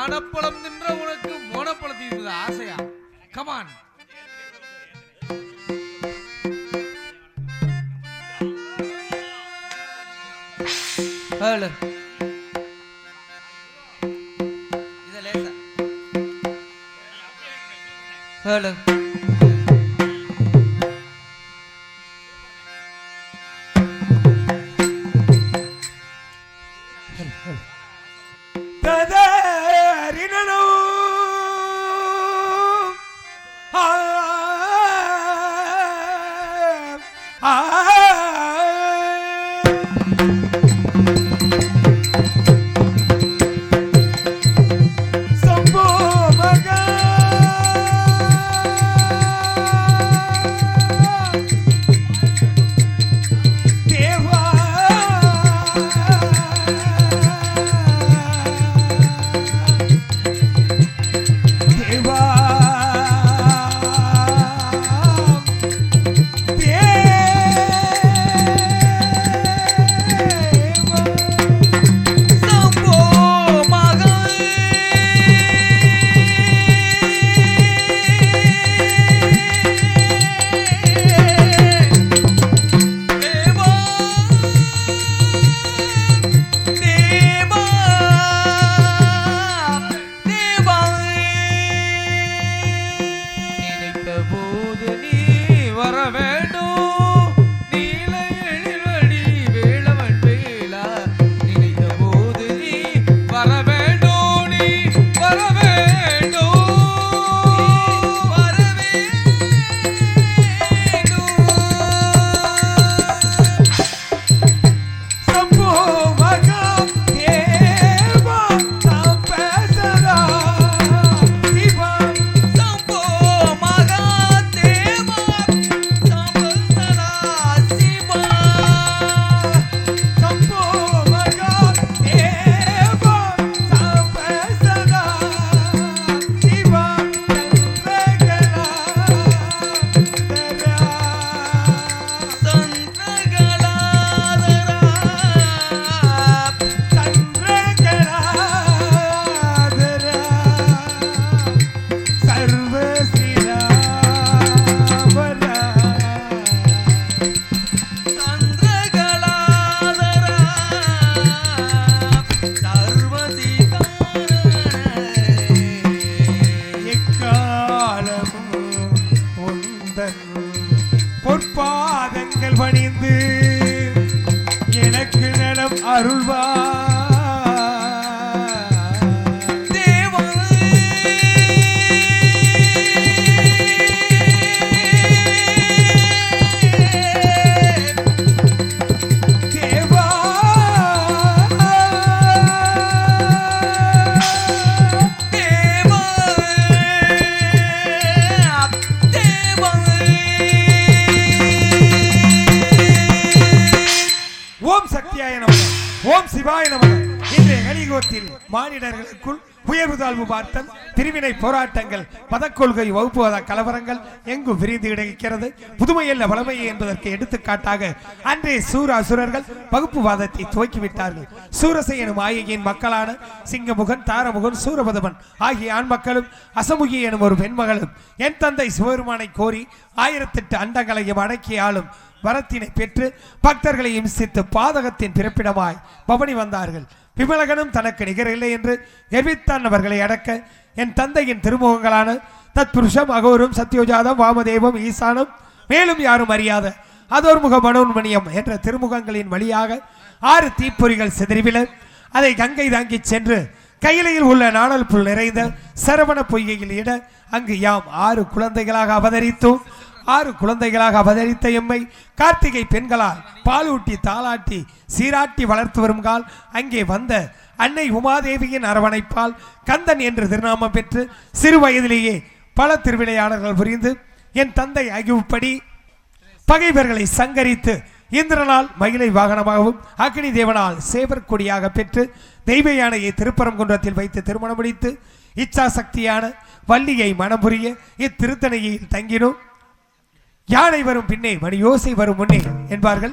ஞானப்பழம் தின்ற உனக்கு மோனப்பழம் தீர்ந்தது ஆசையா? கமான். ஹலோ ஹலோ பொற்பாதங்கள் பணிந்து எனக்கு நலம் அருள்வா ஓம் சிவாய நமக. இன்றைய கலியுகத்தில் மானிடர்களுக்குள் உயர்வு தாழ்வு பார்த்தல், பிரிவினை போராட்டங்கள், மதக்கொள்கை வகுப்புவாத கலவரங்கள் எங்கும் விரிந்து கிடைக்கிறது. புதுமையல்ல வளமையே என்பதற்கு எடுத்துக்காட்டாக அன்றே சூர அசுரர்கள் வகுப்புவாதத்தை துவக்கிவிட்டார்கள். சூரசை எனும் ஆகியின் மக்களான சிங்கமுகன், தாரமுகன், சூரபதமன் ஆகிய ஆண் மக்களும் அசமுகி எனும் ஒரு பெண்மகளும் என் தந்தை சிவபெருமானை கோரி 1008 அண்டங்களையும் அடக்கி ஆளும் வரத்தினை பெற்று பக்தர்களை இம்சித்து பாதகத்தின் பிறப்பிடமாய் பவனி வந்தார்கள். விமலகனும் தனக்கு நிகரில்லை என்று கர்வித்தான் அவர்களை அடக்க என் தந்தையின் திருமுகங்களான தத்புருஷம், அகோரும், சத்யோஜாதம், வாமதேவம், ஈசானம், மேலும் யாரும் அறியாத அதோர்முக மனோன்மணியம் என்ற திருமுகங்களின் வழியாக 6 தீப்பொறிகள் சிதறிவில அதை கங்கை தாங்கி சென்று கையிலையில் உள்ள நாணல் புல் நிறைந்த சரவண பொய்கையில் இட அங்கு யாம் 6 குழந்தைகளாக அவதரித்தோம். 6 குழந்தைகளாக அவதரித்த எம்மை கார்த்திகை பெண்களால் பாலூட்டி தாளாட்டி சீராட்டி வளர்த்து வருங்கால் அங்கே வந்த அன்னை உமாதேவியின் அரவணைப்பால் கந்தன் என்று திருநாமம் பெற்று சிறு வயதிலேயே பல திருவிளையாடல்கள் புரிந்து என் தந்தை அகிவுப்படி பகைவர்களை சங்கரித்து இந்திரனால் மகிழை வாகனமாகவும் அக்னி தேவனால் சேவர் கொடியாக பெற்று தெய்வ யானையை திருப்பரங்குன்றத்தில் வைத்து திருமணம் முடித்து இச்சா சக்தியான வள்ளியை மனமுறிய இத்திருத்தணையில் தங்கினோம். யானை வரும் பின்னே மணி யோசை வரும் முன்னே என்பார்கள்.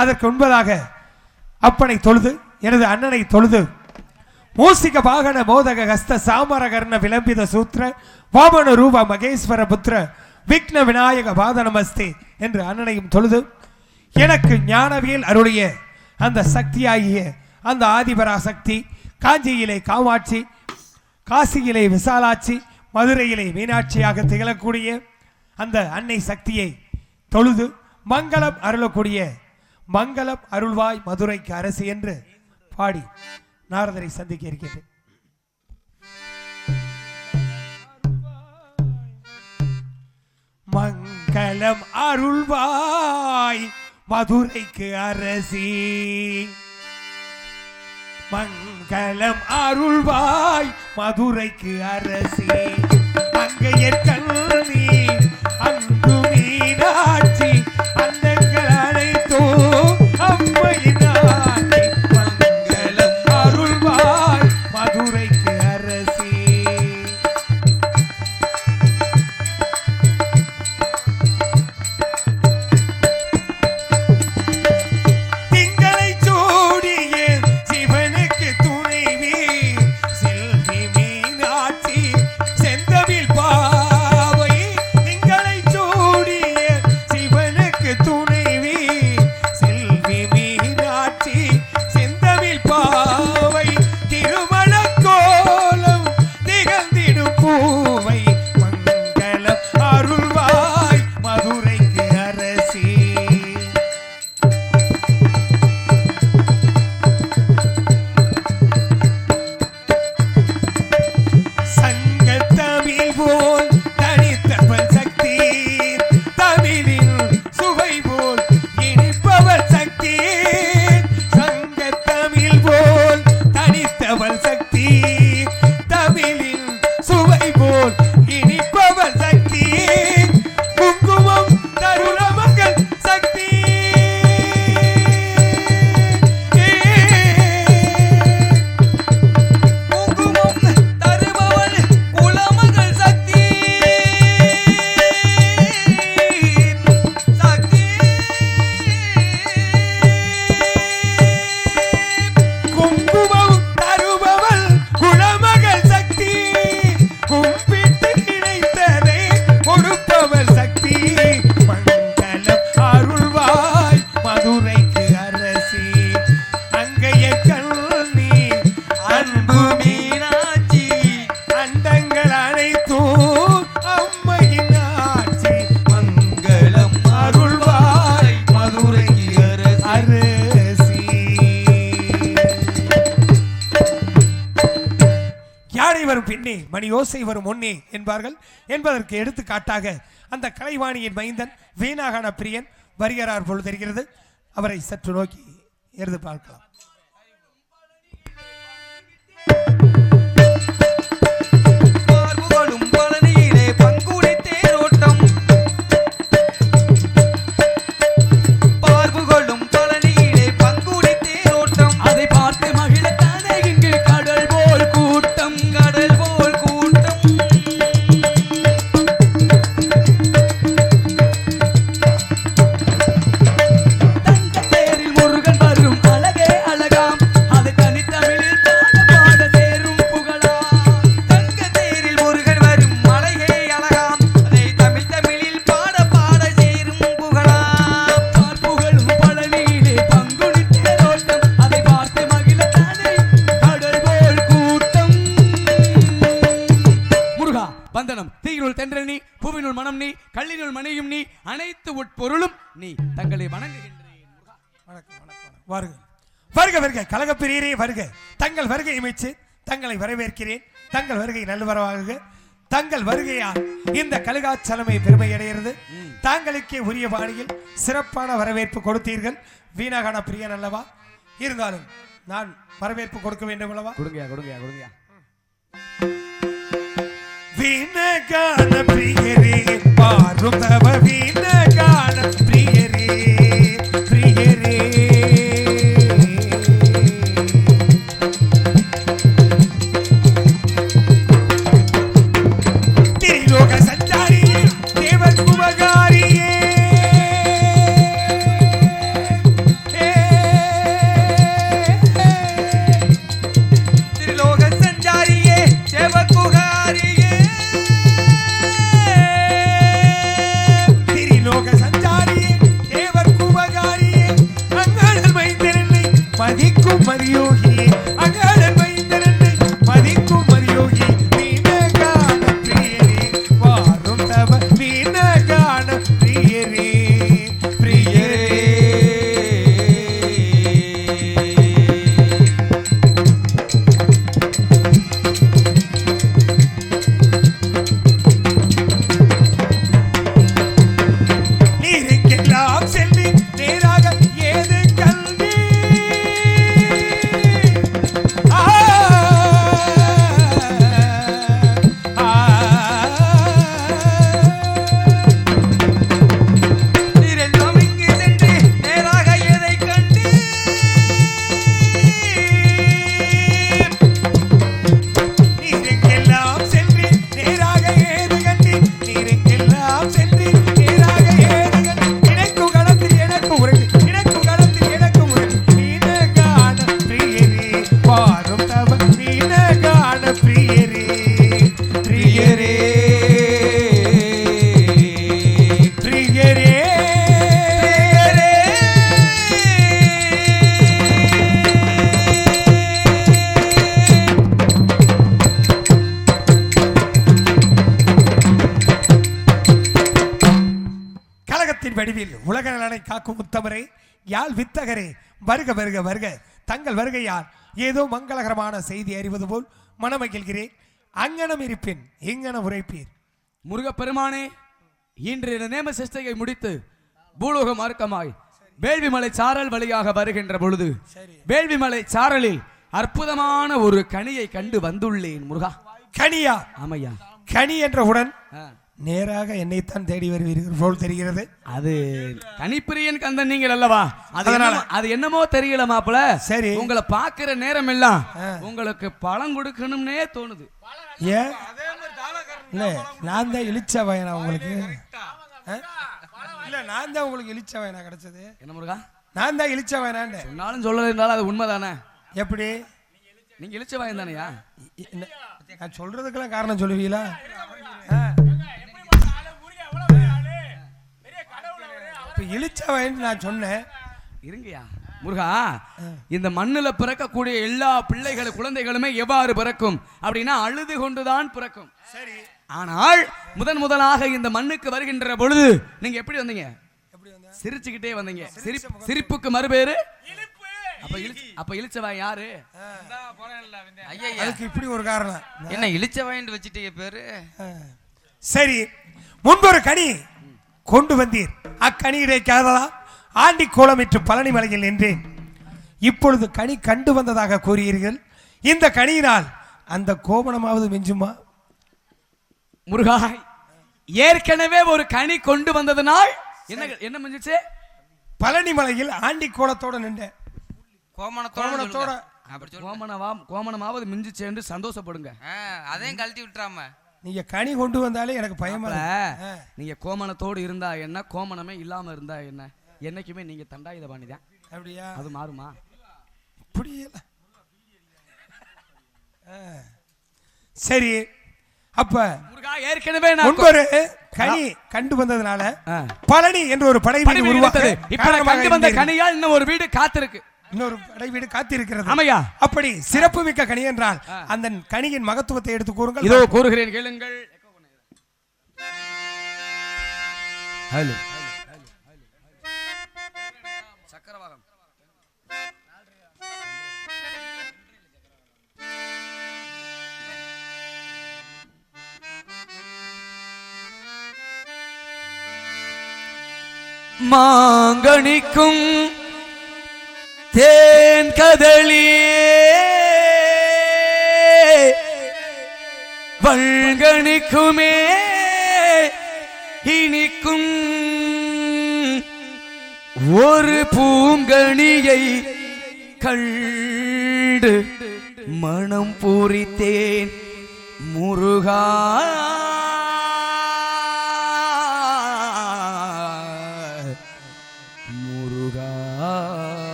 அதற்கு முன்பதாக அப்பனை தொழுது எனது அண்ணனை தொழுது மூசிக வாகன மோதக ஹஸ்த சாமரகர்ண விளம்பித சூத்திர வாமன ரூப மகேஸ்வர புத்திர விக்ன விநாயக வாதனமஸ்தே என்று அண்ணனையும் தொழுது எனக்கு ஞானவியல் அருளிய அந்த சக்தியாகிய அந்த ஆதிபராசக்தி காஞ்சியிலே காமாட்சி, காசியிலே விசாலாட்சி, மதுரையிலே மீனாட்சியாக திகழக்கூடிய அந்த அன்னை சக்தியை தொழுது மங்களம் அருளக்கூடிய மங்களம் அருள்வாய் மதுரைக்கு அரசு என்று பாடி நாரதரை சந்திக்க இருக்கிறேன். மங்களம் அருள்வாய் மதுரைக்கு அரசி, மங்களம் அருள்வாய் மதுரைக்கு அரசி, அங்கையர் கண்ணி அன்பு மீனாட்சி அன்னங்கள் அனைத்தோ அம்மையினாட்சி, மங்களம் அருள்வாய் மதுரைக்கு அரசி. திங்களை சூடிய சிவனுக்கு துணைவி செல்வி மீனாட்சி செந்தமிழ் பாவை, திங்களை சூடிய சிவனுக்கு துணைவி செல்வி மீனாட்சி செந்தமிழ் பாவை, திருமண கோலம் திகழ்ந்திடும் பூவை, மங்களம் அருள்வாய் மதுரைக்கு அரசி. சங்கத்தமிழ் போல் தனித்தவள் சக்தி, தமிழின் சுவை போல் இனிப்பவள் சக்தி, சங்கத்தமிழ் போல் தனித்தவள் சக்தி, தமிழின் சுவை போல் இனிப்பவள் சக்தி, குங்குமம் தருணமகள் சக்தி. குங்குமம் தருபவள் குலமகள் சக்தி, சக்தி. குங்குமம் தருபவள் குலமகள் சக்தி, கும்பிட்டு கிடைத்ததை கொடுப்பவள் சக்தி, மங்களம் அருள்வாய் மதுரைக்கு அரசி, அங்கைய கண்ணி அன்பு மீனாட்சி அண்டங்கள் அனைத்தும் அம்மையின் ஆட்சி, மங்களம் அருள்வாய் மதுரைக்கு அரசி. அரசி. யானை வரும் பின்னே மணி யோசை வரும் முன்னே என்பார்கள் என்பதற்கு எடுத்துக்காட்டாக அந்த கலைவாணியின் மைந்தன் வீணாகன பிரியன் வருகிறார் போல் தெரிகிறது. அவரை சற்று நோக்கி எடுத்து பார்க்கலாம். பார்வுகளும் பழனியிலே பங்குடி தேரோட்டம், பார்வுகளும் பழனியிலே பங்குடி தேரோட்டம், அதை பார்த்து மகிழத்தானே இங்கு கடல் போல் கூட்டம், கடல் போல் கூட்டம். தங்கத்தேரில் முருகன் வரும் அழகே அழகாம், அதை தனித்தமிழில் பாட பாட சேரும் புகழாம். தங்கத்தேரில் முருகன் வரும் அழகே அழகாம், அதை தமிழ் தமிழில் பாட பாட சேரும் புகழாம். பார்ப்புகளும் பழனியிலே பங்குனி தேரோட்டம், அதை பார்த்து மகிழத்தானே கடல் போல் கூட்டம். முருகா வந்தனம், தீயினுள் தென்றல் நீ, பூவினுள் மனம் நீ, கல்லினுள் மணியும் நீ, அனைத்து உட்பொருளும் நீ, தங்களை வணங்குகின்றேன். முருகா வணக்கம் வணக்கம் வருக வருக வருக கழகப்பிரியரே வருக. தங்கள் வருகை அமைச்சு தங்களை வரவேற்கிறேன். தங்கள் வருகை நல்வரவாக. தங்கள் வருகையால் இந்த கழுகாச்சலமை பெருமை அடைகிறது. தாங்களுக்கே உரிய பாணியில் சிறப்பான வரவேற்பு கொடுத்தீர்கள். வீணாகன பிரியன் அல்லவா? இருந்தாலும் நான் வரவேற்பு கொடுக்க வேண்டும் அல்லவா? கொடுங்கயா கொடுங்கயா கொடுங்கயா. வீணகான பிரியரே பாரும் தவ வீணகான பிரியரே பிரியரே திரிலோக சஞ்சாரியே தேவன் உபகாரியே திரிலோக மதியோகி அகடன் வைத்திரண்டை மதிக்கும் மதியோகி மீனகான பிரியரே வாரும் தவ மீனகான பிரியரே பிரியரே நீருக்கெல்லாம் செல்வி நேராக ஏது கல்வி நீரெல்லாம் இங்கு சென்று நேராக எதை கண்டு நீருக்கெல்லாம் சென்று நேராக ஏது கண்டி நீருக்கெல்லாம் சென்று நேராக ஏது கண்டி இணைக்கும் களத்தில் எனக்கு உறங்கு இணைக்கும் களத்தில் எனக்கு உறங்கு மீனகான பிரியரே வாரும் தவ மீனகான பிரியரே பிரியரே பிரியரே கழகத்தின் வடிவில் உலக நலனை காக்கும் உத்தமரே யாழ் வித்தகரே வருக வருக வருக தங்கள் வருகையால் ஏதோ மங்களகரமான செய்தி அறிவது போல் மனமகிழ்கிறேன் அங்கனம் இருப்பின் இங்கனம் உரைப்பீர் முருகப்பெருமானே இன்று நேம சிஷ்டையை முடித்து பூலோக மார்க்கமாய் வேள்விமலை சாரல் வழியாக வருகின்ற பொழுது வேள்விமலை சாரலில் அற்புதமான ஒரு கனியை கண்டு வந்துள்ளேன் முருகா. கனியா? ஆமையா. கனி என்றவுடன் நேராக என்னைத்தான் தேடி வருவீர்கள் போல் தெரிகிறது. அது கனிப்பிரியன் கந்தன் நீங்கள் அல்லவா? அது என்னமோ தெரியல மாப்பிள. சரி, உங்களை பாக்குற நேரம் எல்லாம் உங்களுக்கு பழம் கொடுக்கணும்னே தோணுது. ஏன் இல்ல நான் தான் இழிச்ச வயனா உங்களுக்கு? இல்ல நான் தான் உங்களுக்கு இழிச்ச வயனா கிடைச்சது. என்ன முருகா? நான் தான் இழிச்ச வயனான்னு சொன்னாலும் சொல்லல இருந்தாலும் அது உண்மைதானே? எப்படி நீங்க இழிச்ச வயன் தானையா? நான் சொல்றதுக்கெல்லாம் காரணம் சொல்லுவீங்களா? இழிச்ச வயன் நான் சொன்னேன். இருங்கயா முருகா, இந்த மண்ணுல பிறக்கக்கூடிய எல்லா பிள்ளைகள் குழந்தைகளுமே எவ்வாறு பிறக்கும் அப்படின்னா அழுது கொண்டுதான் பிறக்கும். சரி, ஆனால் முதலாக இந்த மண்ணுக்கு வருகின்ற பொழுது நீங்க எப்படி வந்தீங்க? சிரிச்சுக்கிட்டே வந்தீங்க. சிரிப்புக்கு மறுபேரு அப்ப இழிச்சவாய் யாரு? அதுக்கு இப்படி ஒரு காரணம் என்ன இழிச்சவாயின்னு வச்சுட்டீங்க பேரு? சரி, முன்பொரு கனி கொண்டு வந்தீர். அக்கனி கிடைக்காததா? ஆண்டி கோலமிட்டு பழனி மலையில் நின்றேன். இப்பொழுது கனி கண்டு வந்ததாக கூறுகிறீர்கள். இந்த கனியினால் அந்த கோமணமாவது மிஞ்சுமா? முருகா, ஏற்கனவே ஒரு கனி கொண்டு வந்ததனால் என்ன மிஞ்சிச்சு? பழனி மலையில் ஆண்டி கோலத்தோட நின்றேன். கோமணத்தோட கோமணமாவது மிஞ்சிச்சு என்று சந்தோஷப்படுங்க. அதையும் கழட்டி விட்டுறாம நீங்க கனி கொண்டு வந்தாலே எனக்கு பயமா. நீங்க கோமணத்தோடு இருந்தா என்ன, கோமணமே இல்லாம இருந்தா என்ன, என்னைக்குமே நீங்க தண்டாயுத பாணிதான். அப்படியா? அது மாறுமா? சரி, அப்ப ஏற்கனவே முன்பொரு கனி கண்டு வந்ததுனால பழனி என்ற ஒரு படை வீடு உருவாக்குது. இப்ப கண்டு வந்த கனியால் இன்னும் ஒரு வீடு காத்திருக்கு, இன்னொரு படை வீடு காத்திருக்கிறது. ஆமையா. அப்படி சிறப்பு மிக்க கனி என்றால் அந்த கனியின் மகத்துவத்தை எடுத்து கூறுங்கள். இதோ கூறுகிறேன், கேளுங்கள். ஹலோ சக்கரவாகம். மாங்கனிக்கும் தேன் கதளியே வள்கணிக்குமே இனிக்கும் ஒரு பூங்கனியை கண்டு மனம் பூரித்தேன் முருகா.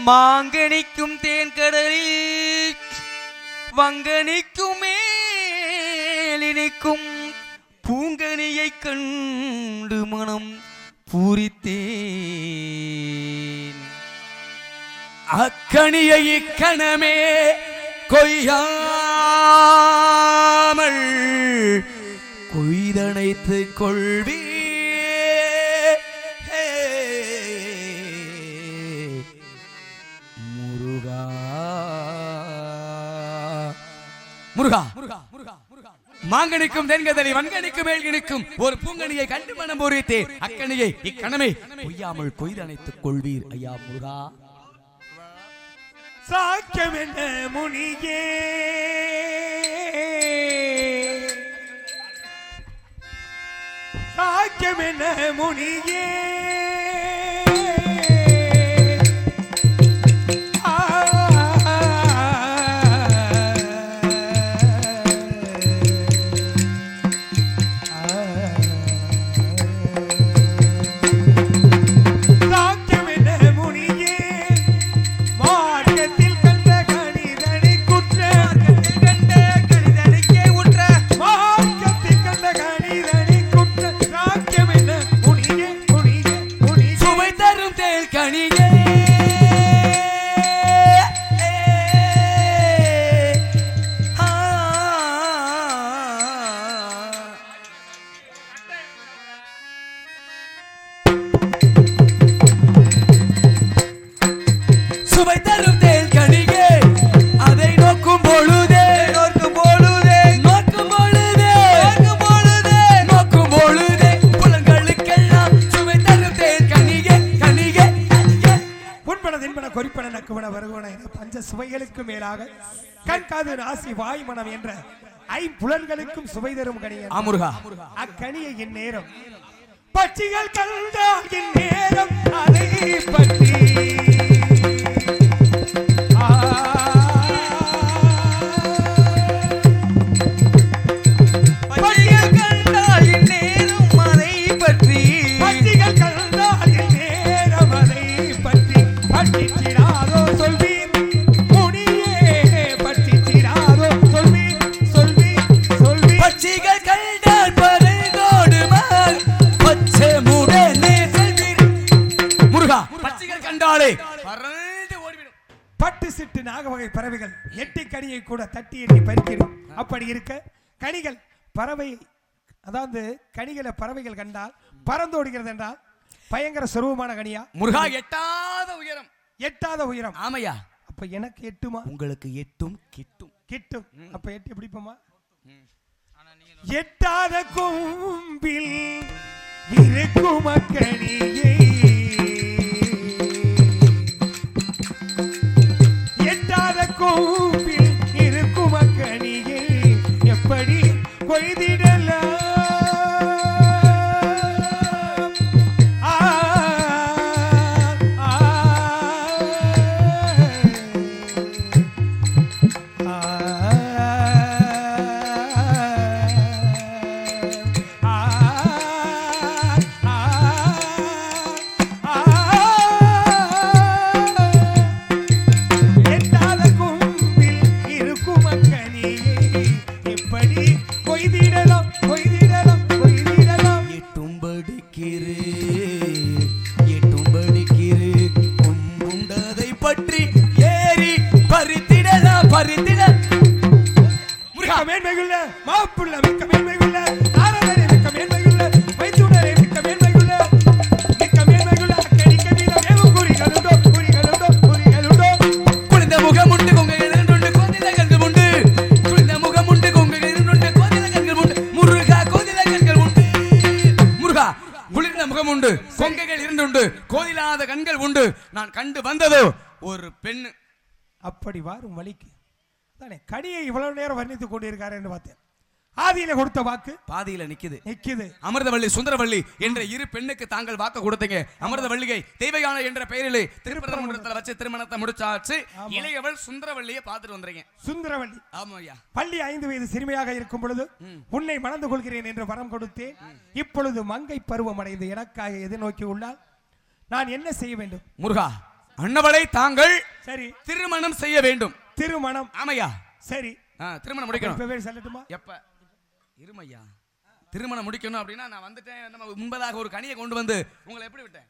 மாங்கனிக்கும் தேன் கடலில் வங்கனிக்கும் மேலினிக்கும் பூங்கனியை கண்டு மனம் பூரித்தேன். அக்கணியை இக்கணமே கொய்யாமல் கொய்தணைத்து கொள்வி முருகா மாங்கனிக்கும் தென்கதலி வன்கணிக்கும் மேல்கணிக்கும் ஒரு பூங்கனியை கண்டு மனம் பொறித்தே அக்கணியை இக்கணமே கொய்யாமல் கொய்தணைத்துக் கொள்வீர் ஐயா முருகா. சாக்கியம் என்ன முனியே சாக்கியம் என்ன முனியே சுவைகளுக்கு மேலாக கண் காது நாசி வாய் மனம் என்ற ஐம்புலன்களுக்கும் சுவை தரும் கனியன் அக்கனியை என் நேரம் பட்சிகள் கண்டால் என் நேரம் அதை பற்றி பட்டு சிட்டு நாகவகை பறவைகள் எட்டி கனியை கூட தட்டி எட்டி பறிக்கிறோம். அப்படி இருக்க கனிகள் பறவை அதாவது கனிகளை பறவைகள் கண்டால் பறந்தோடுகிறது என்றால் பயங்கர சொருவமான கனியா முருகா எட்டாத உயரம் எட்டாத உயரம் ஆமையா. அப்ப எனக்கு எட்டுமா உங்களுக்கு எட்டும் கிட்டும் கிட்டும் அப்ப எட்டு பிடிப்போமா எட்டாத கொம்பில் இருக்கும் கனியை கோவில் இருக்கும் அக்கணியை எப்படி கொய்திடலாம் கோதிலாத கண்கள் உண்டு. நான் கண்டு வந்ததோ ஒரு பெண். அப்படி வாரும் வழிக்கு தானே கனியை இவ்வளவு நேரம் வர்ணித்துக் கொண்டிருக்காரு என்று பார்த்தேன். ஆதியில கொடுத்த வாக்கு பாதியில நிக்குது. அமிர்தவள்ளி சுந்தரவள்ளி என்ற இரு பெண்ணுக்கு தாங்கள் வாக்கு கொடுத்தீங்க. அமிர்தவள்ளியை தெய்வயான என்ற பெயரிலே திருப்பரங்குன்றத்தில் வச்சு திருமணத்தை முடிச்சாச்சு. இளையவள் சுந்தரவள்ளியை பார்த்துட்டு வந்துறீங்க. சுந்தரவள்ளி ஆமாய்யா. பள்ளி 5 வயது சிறுமியாக இருக்கும் பொழுது உன்னை மணந்து கொள்கிறேன் என்று வரம் கொடுத்தேன். இப்பொழுது மங்கை பருவம் அடைந்து எனக்காக எதிர்நோக்கி உள்ளால் நான் என்ன செய்ய வேண்டும்? முருகா அன்னவளை தாங்கள் சரி திருமணம் செய்ய வேண்டும். திருமணம் ஆமையா. சரி திருமணம் முடிக்கணும். சொல்லட்டுமா? எப்ப இருமையா திருமணம் முடிக்கணும் அப்படின்னா நான் வந்துட்டேன். நம்ம முன்பதாக ஒரு கனியை கொண்டு வந்து உங்களை எப்படி விட்டேன்?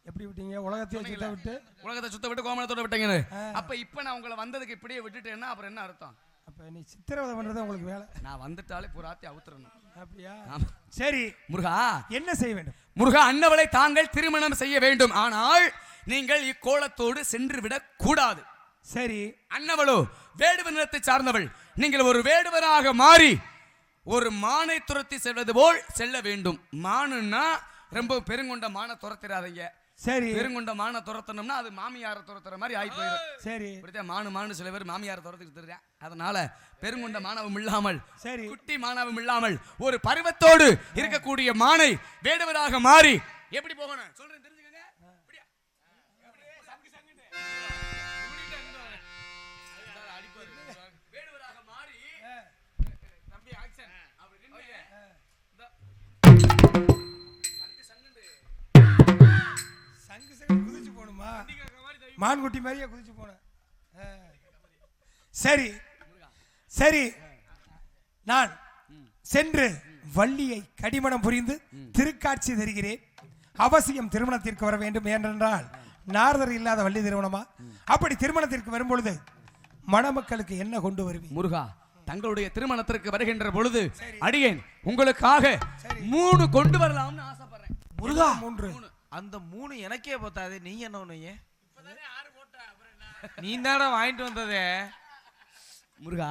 எப்படி விட்டீங்க? உலகத்தையே சுத்த விட்டு உலகத்தை சுத்த விட்டு கோமணத்தோட விட்டீங்கன்னு. அப்ப இப்ப நான் உங்களை வந்ததுக்கு இப்படியே விட்டுட்டேன்னா அப்புறம் என்ன அர்த்தம்? அப்ப நீ சித்திரவதை பண்றது உங்களுக்கு வேலை. நான் வந்துட்டாலே புறாத்தி அவுத்துறணும். அப்படியா? ஆமா. சரி முருகா, என்ன செய்ய வேண்டும்? முருகா, அன்னவளை தாங்கள் திருமணம் செய்ய வேண்டும். ஆனால் நீங்கள் இக்கோலத்தோடு சென்று விடக் கூடாது. சரி. அன்னவளோ வேடுவ நிலத்தை சார்ந்தவள். நீங்கள் ஒரு வேடுவராக மாறி ஒரு மானை துரத்தி செல்வது போல் செல்ல வேண்டும். மானுன்னா ரொம்ப பெருங்கொண்ட மானை துரத்திடாதீங்க. சரி. பெருங்கொண்ட மானை துரத்தணும்னா அது மாமியார துரத்துற மாதிரி ஆகி போயிடும். சரி. இப்படித்தான் மானு சில பேர் மாமியார துரத்திட்டு இருக்கேன். அதனால பெருங்கொண்ட மானவம் இல்லாமல், சரி, குட்டி மானவம் இல்லாமல் ஒரு பருவத்தோடு இருக்கக்கூடிய மானை வேடுவராக மாறி எப்படி போகணும் சொல்றேன், தெரிஞ்சுக்கங்க. வேடுவராக மாறி தம்பி ஆக்சன் அப்படி சங்கு சங்கு குதிச்சு போணுமா? மான்குட்டி மாதிரியே குதிச்சு போன. சரி சரி, நான் சென்று வள்ளியை கடிமணம் புரிந்து திருக்காட்சி தருகிறேன். அவசியம் திருமணத்திற்கு வர வேண்டும். ஏனென்றால் நாரதர் இல்லாத வள்ளி திருமணமா? அப்படி திருமணத்திற்கு வரும்பொழுது மணமக்களுக்கு என்ன கொண்டு வருவீங்க? முருகா, தங்களுடைய திருமணத்திற்கு வருகின்ற பொழுது அடியேன் உங்களுக்காக 3 கொண்டு வரலாம்னு ஆசைப்படுறேன். முருகா, 3. அந்த 3 எனக்கே போத்தாது. நீங்க என்ன பண்ணுவீங்க? நீ தானே வாங்கிட்டு வந்ததே. முருகா,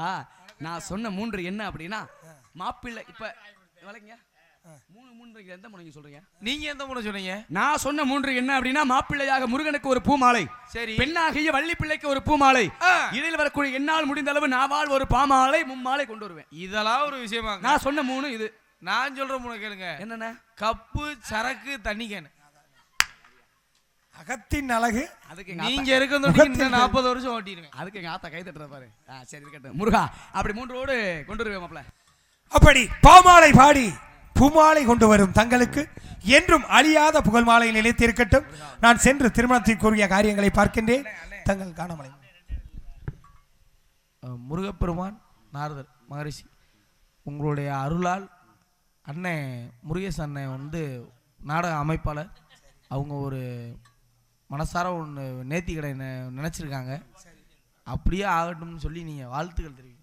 நான் சொன்ன 3 என்ன அப்படின்னா மாப்பிள்ளை. இப்ப வளைங்க 3 எந்த முனைக்கு சொல்றீங்க? நீங்க எந்த 3 சொன்னீங்க? நான் சொன்ன 3 என்ன அப்படின்னா மாப்பிள்ளையாக முருகனுக்கு ஒரு பூமாலை, சரி, பெண்ணாகிய வள்ளி பிள்ளைக்கு ஒரு பூமாலை, இதில் வரக்கூடிய என்னால் முடிந்த அளவு நாவால் ஒரு பாமாலை, மும்மாலை கொண்டு வருவேன். இதெல்லாம் ஒரு விஷயமா? நான் சொன்ன 3 இது. நான் சொல்ற 3 கேளுங்க. என்னென்ன? கப்பு, சரக்கு, தண்ணி கேனு. அகத்தின் அழகு. அதுக்கு நீங்க இருக்கிறது 40 வருஷம் ஓட்டிடுவேன். அதுக்கு எங்க ஆத்தா கை தட்டுற பாரு. சரி இருக்கட்டும் முருகா, அப்படி 3 கொண்டு வருவேன் மாப்பிள்ள. அப்படி பாமாலை பாடி பூமாலை கொண்டு வரும் தங்களுக்கு என்றும் அழியாத புகழ் மாலை நிலைத்திருக்கட்டும். நான் சென்று திருமணத்திற்குரிய காரியங்களை பார்க்கின்றேன். தங்கள் காணமலை. முருகப்பெருமான், நாரதர் மகரிஷி, உங்களுடைய அருளால் அண்ணன் முருகேசன் அண்ணன் வந்து நாடக அமைப்பாளர். அவங்க ஒரு மனசார ஒன்று நேர்த்தி கடை நினச்சிருக்காங்க. அப்படியே ஆகட்டும்னு சொல்லி நீங்கள் வாழ்த்துக்கள் தெரிவிங்க.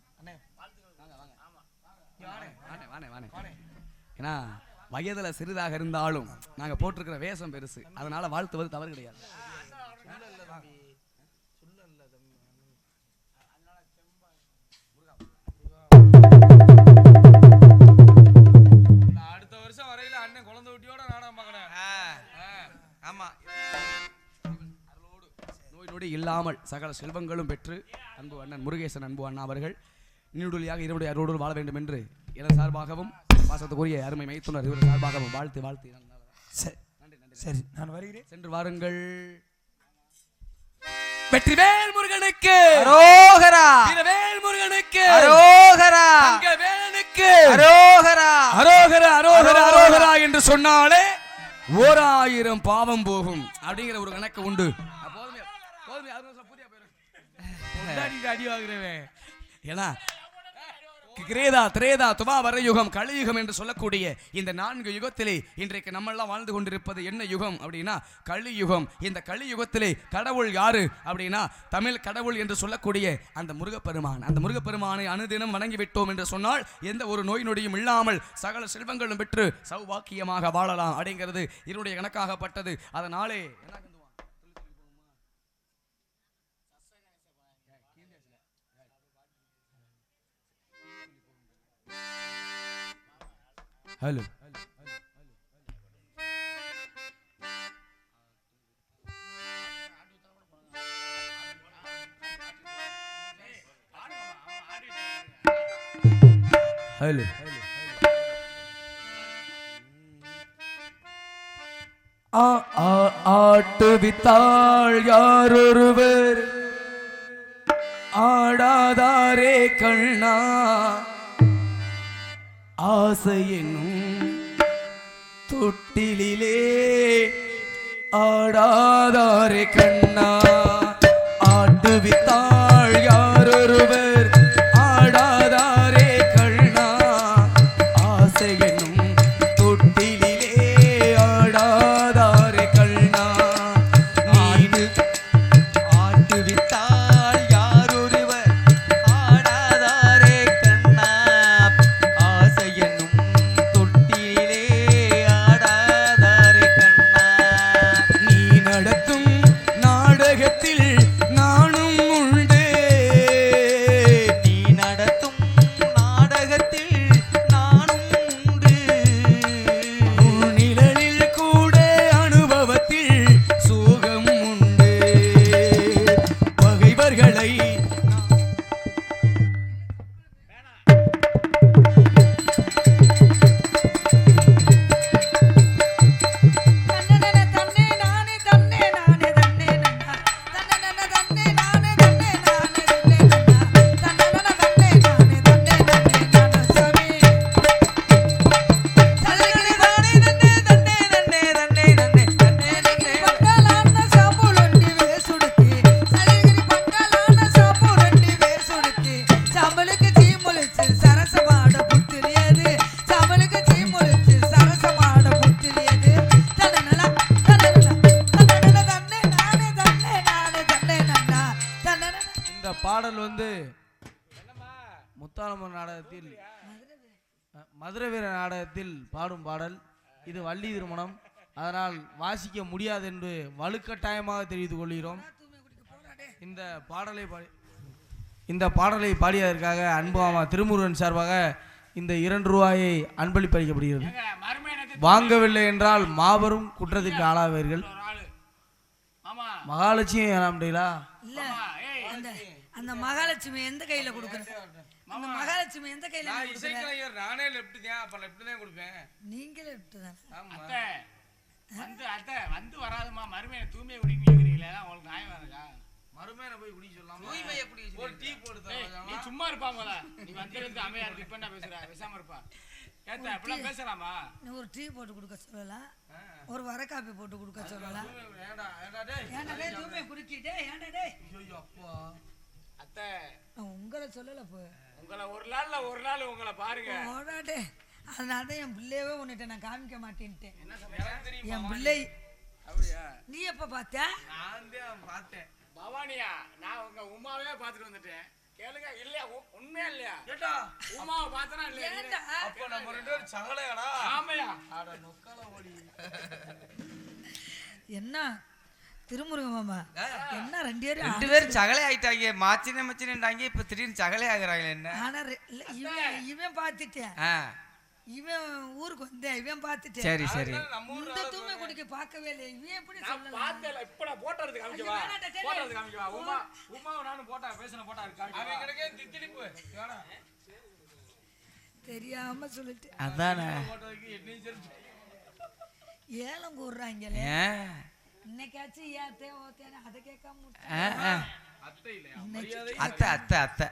ஏன்னா வயதில் சிறிதாக இருந்தாலும் நாங்கள் போட்டிருக்கிற வேஷம் பெருசு, அதனால வாழ்த்துவது தவறு கிடையாது. அடுத்த வருஷம் வரையில அண்ணன் குழந்தை ஊட்டியோட நாடகம் பார்க்கணும். ஆமா, நோய் நொடி இல்லாமல் சகல செல்வங்களும் பெற்று அன்பு அண்ணன் முருகேசன் அன்பு அண்ணா அவர்கள் நீடுலியாக இருவருடைய அருளோடு வாழ வேண்டும் என்று எனது சார்பாகவும் பாசத்துக்குரிய அருமை மைத்துனர் இவர் சார்பாகவும் வாழ்த்து. சரி, நான் வருகிறேன். சென்று வாருங்கள். வெற்றிவேல் முருகனுக்கு அரோகரா, வீரவேல் முருகனுக்கு அரோகரா, தங்கவேலனுக்கு அரோகரா, அரோகரா, அரோகரா, அரோகரா என்று சொன்னாலே 1000 பாவம் போகும் அப்படிங்கிற ஒரு கணக்கு உண்டு. அடி வாங்குறவன். ஏன்னா கிரேதா, திரேதா, துவாபர யுகம், கலியுகம் என்று சொல்லக்கூடிய இந்த 4 யுகத்திலே இன்றைக்கு நம்மெல்லாம் வாழ்ந்து கொண்டிருப்பது என்ன யுகம் அப்படின்னா கலியுகம். இந்த கலியுகத்திலே கடவுள் யாரு அப்படின்னா தமிழ் கடவுள் என்று சொல்லக்கூடிய அந்த முருகப்பெருமான். அந்த முருகப்பெருமானை அனுதினம் வணங்கிவிட்டோம் என்று சொன்னால் எந்த ஒரு நோய் நொடியும் இல்லாமல் சகல செல்வங்களும் பெற்று சௌபாக்கியமாக வாழலாம் அப்படிங்கிறது என்னுடைய கணக்காகப்பட்டது. அதனாலே ஹலோ ஹலோ ஆட்டுவித்தாள் யாரொருவர் ஆடாதாரே கண்ணா, ஆசையென்னும் தொட்டிலே ஆடாதாரே கண்ணா. ஆட்டுவித்தாள் யாரொருவர் ஆடாதாரே கண்ணா, ஆசையென்னும் தொட்டிலே ஆடாதாரே கண்ணா. பாடல் வந்து முத்தாலம்மன் நாடகத்தில் மதுரை வீர நாடகத்தில் பாடும் பாடல். இது வள்ளி திருமணம், அதனால் வாசிக்க முடியாது என்று வலுக்கட்டாயமாக தெரிவித்துக் கொள்கிறோம். இந்த பாடலை பாடியதற்காக அன்பு மாமா திருமுருகன் சார்பாக இந்த 2 ரூபாயை அன்பளிப்பளிக்கப்படுகிறது. வாங்கவில்லை என்றால் மாபெரும் குற்றத்திற்கு ஆளாவீர்கள். மகாலட்சுமி வேணாம்டா இல்ல, அந்த மகாலட்சுமி எந்த கையில கொடுக்குற? அந்த மகாலட்சுமி எந்த கையில கொடுக்குற? நானே லெஃப்ட் தான், அப்ப லெஃப்ட் தான் கொடுப்பேன். நீங்களே லெஃப்ட் தான். அத்தை வந்து வராதுமா, மருமையை தூய்மையை குடிக்கிறீங்களா? உங்களுக்கு நியாயம் இருக்கா? மறுமையில போய் குடிக்க சொல்லலாம். தூய்மையை குடி ஒரு டீ போடு. நீ சும்மா இருப்பா போல. நீ வந்திருந்து அமையா இருக்கு, இப்ப என்ன பேசுற? பேசாம இருப்பா. ஏத்த அப்படிலாம் பேசலாமா? நீ ஒரு டீ போட்டு கொடுக்க சொல்லலாம், ஒரு வர காப்பி போட்டு கொடுக்க சொல்லலாம். ஏன்டா டேய் தூய்மை குடிக்கிட்டே? ஏன்டா டேய்? ஐயோ அப்பா, அத்தை நான் உங்களை சொல்லல போ. உங்களை ஒரு நாள் உங்களை பாருங்க. ஓடாடே, அதனால தான் என் பிள்ளையவே உன்னிட்ட நான் காமிக்க மாட்டேன்ட்டேன். என் பிள்ளை அப்படியா? நீ எப்ப பார்த்த? நான் தான் பார்த்தேன். பவானியா, நான் உங்க உமாவே பாத்துட்டு வந்துட்டேன். கேளுங்க. இல்லையா? உண்மையா இல்லையா? கேட்டா உமாவை பார்த்தனா இல்லையா? ஏன்டா? அப்ப நம்ம 2 பேரும் சகலையாடா? ஆமையா? அட நொக்கல ஓடி. என்ன திருமுருக மாமா, என்ன 2 2 பேரும் சகலை ஆயிட்டாங்க. மச்சினண்டாங்க, இப்ப திடீர்னு சகலை ஆகுறாங்க. என்ன ஆனா இவன் பார்த்துட்டேன், இவன் ஊருக்கு வந்தேன், இவன் பார்த்துட்டேன். சரி சரி. இந்த தூய்மை குடிக்க பார்க்கவே இல்லை. இவன் எப்படி நான் சொல்லலாம்? பார்த்தேல. இப்ப நான் போட்டோ எடுத்து காமிக்கவா? ஐயோ, வேணாம்டா, சரி. போட்டோ எடுத்து காமிக்கவா? உமாவை நானும் போட்டோ போட்டோ எடுத்து காமிக்கவா? அவங்களுக்கே தித்திலிப்பு. வேணா. தெரியாம சொல்லிட்டு அதானே. போட்டோக்கு என்னையும் சேர்த்து. ஏலம் கூடுறாங்களே. ஏன் இன்னைக்காச்சும் ஏத்தே ஓத்தேன்னு அதை கேட்காம அத்தை இல்லையா? மரியாதை. அத்தை அத்தை அத்தை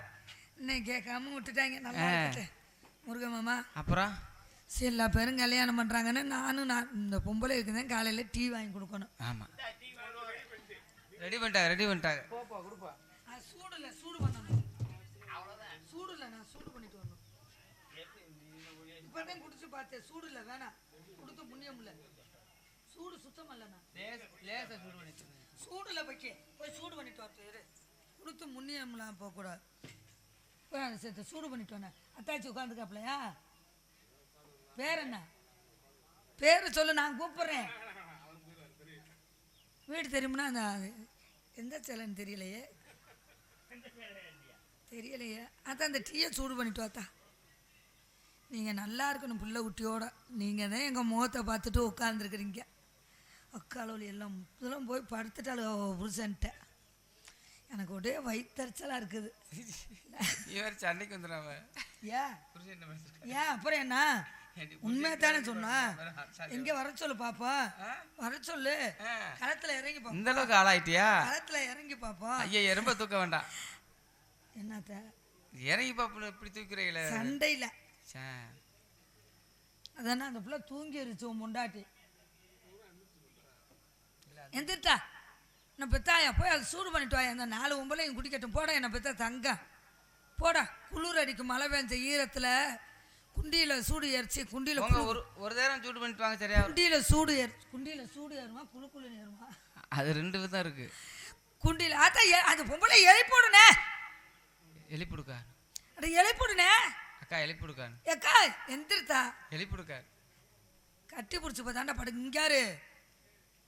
இன்னைக்கு கேட்காம விட்டுட்டாங்க. நல்லா இருக்கட்டும் முருக மாமா. அப்புறம் சரி, எல்லா பேரும் கல்யாணம் பண்றாங்கன்னு நான் இந்த பொம்பளை இருக்குதான் காலையில டீ வாங்கி கொடுக்கணும். ஆமா, ரெடி பண்ணிட்டாங்க. போப்பா குடுப்பா. சூடு இல்ல, சூடு பண்ணணும். சூடு இல்ல, நான் சூடு பண்ணிட்டு வரணும். இப்பதான் குடிச்சு பார்த்தேன், சூடு இல்ல, வேணாம். கொடுத்து புண்ணியம் இல்ல, சூடு சுத்தம் இல்லண்ணா. சூடு இல்ல, போய் சூடு பண்ணிட்டு வரட்டு. கொடுத்து முன்னியம்லாம் போகக்கூடாது. சேர்த்து சூடு பண்ணிட்டு வந்தேன். அத்தாச்சி உட்காந்துக்காப்லையா? பேர் என்ன? பேரு சொல்லு, நான் கூப்பிடுறேன். வீடு தெரியும்னா அந்த எந்த சேலைன்னு தெரியலையே. அதான் அந்த டீயை சூடு பண்ணிட்டு வாத்தா. நீங்கள் நல்லா இருக்கணும் புள்ள குட்டியோட. நீங்கள் தான் எங்கள் முகத்தை பார்த்துட்டு உட்காந்துருக்குறீங்க. அக்காளோலி எல்லாம் இதெல்லாம் போய் படுத்துட்டாள் புருஷன்ட்ட. எனக்கு ஒரே வயிற்றுச்சலாக இருக்குது. சண்டைக்கு வந்துடுறாங்க. ஏன் அப்புறம் என்ன? உண்மையை தானே சொன்னா? எங்க வர சொல்லு பாப்பா, வர சொல்லு. களத்துல இறங்கி பாப்போம். இந்த அளவுக்கு ஆளாயிட்டியா? களத்துல இறங்கி பாப்போம். ஐயா ரொம்ப தூக்க வேண்டாம். என்னத்த இறங்கி பாப்போம். இப்படி தூக்குறீங்களே சண்டையில. அதானே அந்த பிள்ளை தூங்கிருச்சு உன் முண்டாட்டி. எந்திரிட்டா நான் பெத்தாயா, போய் அதை சூடு பண்ணிட்டு வாயா. அந்த 4 ஒம்பளையும் குடிக்கட்டும். போட என்ன பெத்தா தங்க போடா. குளிர் அடிக்கும், மழை பெஞ்ச ஈரத்தில் குண்டியில் சூடு ஏறிச்சு. குண்டியில் ஒரு நேரம் சூடு பண்ணிட்டு வாங்க. சரியா? குண்டியில் சூடு ஏறுமா குழு ஏறுமா? அது 2 விதம் இருக்கு. குண்டியில் அதான் அந்த பொம்பளை எழுப்பிடுனே. எழுப்பிடுக்கா? அட எழுப்பிடுனே அக்கா, எழுப்பிடுக்கா. ஏக்கா எந்திரித்தா, எழுப்பிடுக்கா. கட்டி பிடிச்சி போதாண்டா படுங்க. இங்காரு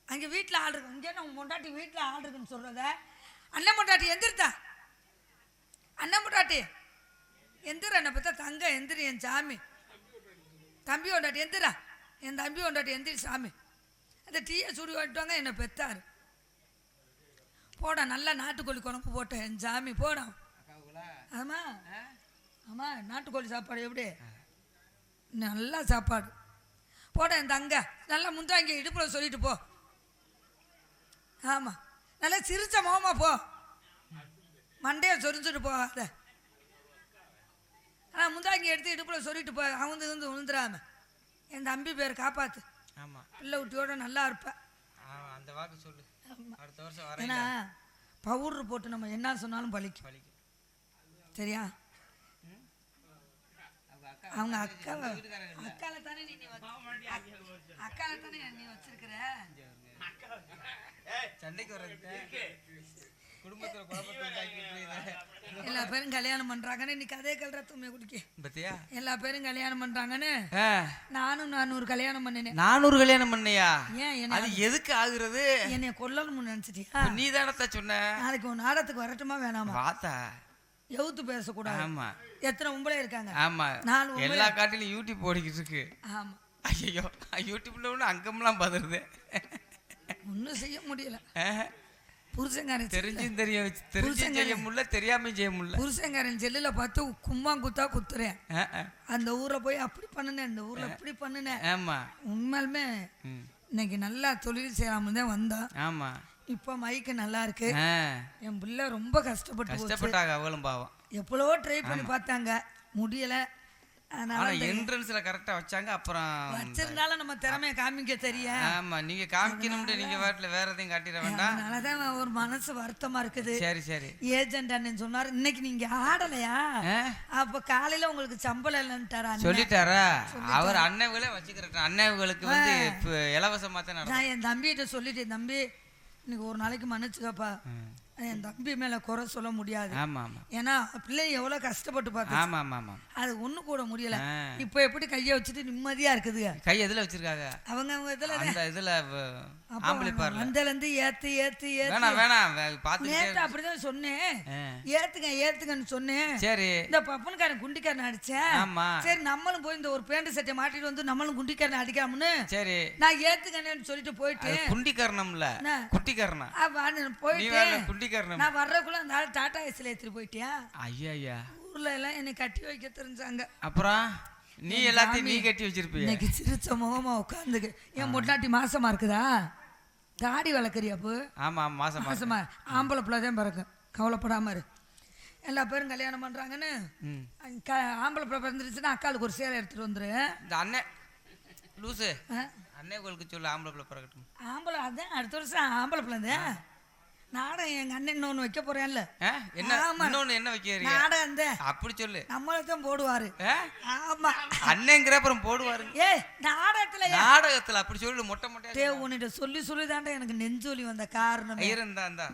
அங்கே வீட்டில் ஆள் இருக்கு. இங்கே நம்ம பொண்டாட்டி வீட்டில் ஆள் இருக்குன்னு சொல்கிறத. அண்ணன் பொண்டாட்டி எந்திரித்தா, அண்ணன் பொண்டாட்டி எந்திர. என்னை பார்த்தா தங்க எந்திரி என் சாமி. தம்பி பொண்டாட்டி எந்திரா, என் தம்பி பொண்டாட்டி எந்திரி சாமி. அந்த டீயை சுடி வாங்கிட்டுவாங்க. என்னை பெத்தாரு. போடா, நல்லா நாட்டுக்கோழி குழம்பு போட்டேன் என் சாமி. போடா. ஆமாம் ஆமாம், நாட்டுக்கோழி சாப்பாடு எப்படி? நல்லா சாப்பாடு போட. என் தங்க நல்லா முந்தாங்க இடுப்பில் சொல்லிட்டு போ. ஆமாம், நல்லா சிரிச்ச மாமா போ. மண்டையை சொரிஞ்சுட்டு போகாத. ஆனால் முந்தாங்கி எடுத்து இடுப்பில் சொல்லிட்டு போ. அவந்து விழுந்துடாம. என் தம்பி பேர் காப்பாத்து. ஆமாம், பிள்ளை குட்டியோட நல்லா இருப்பேன். அந்த வாக்கு சொல்லு. அடுத்த வருஷம் வர. ஏன்னா பவுடர் போட்டு நம்ம என்ன சொன்னாலும் பழிக்கும். சரியா? அவங்க அக்கால தானே நீ வச்சிருக்கிற. சண்டைக்கு வர்றது குடும்பத்துல குழப்பத்தை உண்டாக்கிட்டு எல்லா பேரும் கல்யாணம் பண்றாங்கன்னு இன்னைக்கு அதே கல்ற தூய்மை குடிக்க பத்தியா எல்லா பேரும் கல்யாணம் பண்றாங்கன்னு நானும் 400 கல்யாணம் பண்ணினேன். 400 கல்யாணம் பண்ணியா? ஏன் அது எதுக்கு ஆகுறது? என்னைய கொல்லணும்னு நினைச்சிட்டியா? நீ தானத்தா சொன்ன. நாளைக்கு ஒரு நாடகத்துக்கு வரட்டுமா வேணாமா? வாத்தா எவுத்து பேசக்கூடாது. ஆமா. எத்தனை உம்பளே இருக்காங்க? ஆமா. எல்லா காட்டிலும் யூடியூப் ஓடிக்கிட்டு இருக்கு. ஆமா. ஐயோ யூடியூப்ல ஒன்று அங்கம்லாம் பதறுது. ஒன்றும் செய்ய முடியல. புருஷங்காரன் தெரிஞ்சும் செய்ய முடியல, தெரியாம செய்ய முடியல. புருஷங்காரன் செல்லுல பார்த்து குத்தா குத்துறேன். அந்த ஊர்ல போய் அப்படி பண்ணுனேன், இந்த ஊர்ல இப்படி பண்ணுனேன். ஆமா. உண்மையாலுமே இன்னைக்கு நல்லா தொழில் செய்யலாம தான் வந்தோம். ஆமா. இப்ப மைக்கு நல்லா இருக்கு. என் பிள்ளை ரொம்ப கஷ்டப்பட்டாங்க. அவளும் பாவம் எவ்வளவோ ட்ரை பண்ணி பார்த்தாங்க, முடியல. என்ட்ரன்ஸ்ல கரெக்டா வச்சாங்க. அப்புறம் வச்சிருந்தாலும் நம்ம திறமைய காமிக்க தெரியும். ஆமா, நீங்க காமிக்கணும்னு நீங்க வீட்டுல வேற எதையும் காட்டிட வேண்டாம். அதனாலதான் ஒரு மனசு வருத்தமா இருக்குது. சரி சரி. ஏஜென்ட் அண்ணன் சொன்னாரு இன்னைக்கு நீங்க ஆடலையா, அப்ப காலையில உங்களுக்கு சம்பளம் இல்லைன்னுட்டாரா? சொல்லிட்டாரா? அவர் அண்ணன்களே வச்சுக்கிறேன். அண்ணன்களுக்கு வந்து இலவசமா தான். நான் என் தம்பிகிட்ட சொல்லிட்டேன், தம்பி இன்னைக்கு ஒரு நாளைக்கு மன்னிச்சுக்கப்பா, என் தம்பி மேல குறை சொல்ல முடியாது. ஏன்னா பிள்ளை எவ்வளவு கஷ்டப்பட்டு பார்த்தா அது ஒண்ணு கூட முடியல. இப்ப எப்படி கைய வச்சுட்டு நிம்மதியா இருக்குது. கை எதுல வச்சிருக்காங்க அவங்க இதுல அந்தல இருந்து ஏத்து ஏத்து நேத்து அப்படிதான் சொன்னேன். ஏத்துக்கன்னு சொன்னேன். சரி. இந்த பப்பன்காரன் குண்டிக்காரன் அடிச்சேன். சரி நம்மளும் போய் இந்த ஒரு பேண்ட் சட்டை மாட்டிட்டு வந்து நம்மளும் குண்டிக்காரன் அடிக்காமனு சரி நான் ஏத்துக்கன்னு சொல்லிட்டு போயிட்டேன். குண்டிக்காரனம்ல குட்டிக்காரனா போயிட்டு நான் வர்றதுக்குள்ள அந்த ஆள் டாடா ஏசில ஏத்திட்டு போயிட்டியா? ஐயா ஊர்ல எல்லாம் என்னை கட்டி வைக்க தெரிஞ்சாங்க. அப்புறம் நீ எல்லாத்தையும் நீ கட்டி வச்சிருப்பீங்க. இன்னைக்கு சிரிச்ச முகமா உட்காந்துக்கு என் பொட்டாட்டி மாசமா இருக்குதா? தாடி வளர்க்குறியாப்பு? ஆமா மாசமா. ஆம்பளை பிள்ளைதான் பிறக்கும், கவலைப்படாம இரு. எல்லா பேரும் கல்யாணம் பண்றாங்கன்னு ஆம்பளை பிள்ளை பிறந்துருச்சுன்னா அக்காளுக்கு ஒரு சேலை எடுத்துட்டு வந்துரு. இந்த அண்ணன் லூசு அண்ணன் சொல்லு ஆம்பளை பிள்ளை பிறக்கட்டும். ஆம்பளை அதான் அடுத்த வருஷம் ஆம்பளை பிள்ளை தான். நாடகம் எங்க அண்ணன் இன்னொன்னு வைக்க போறேன்ல. என்ன வைக்கிறீங்க? நாடகம் அப்படி சொல்லு. நம்மளதான் போடுவாரு. ஆமா அண்ணங்கிற அப்புறம் போடுவாரு. நாடகத்துல அப்படி சொல்லு. மொட்டை உன்னிட்ட சொல்லி தாண்டா எனக்கு நெஞ்சொலி வந்த காரணம். இருந்தா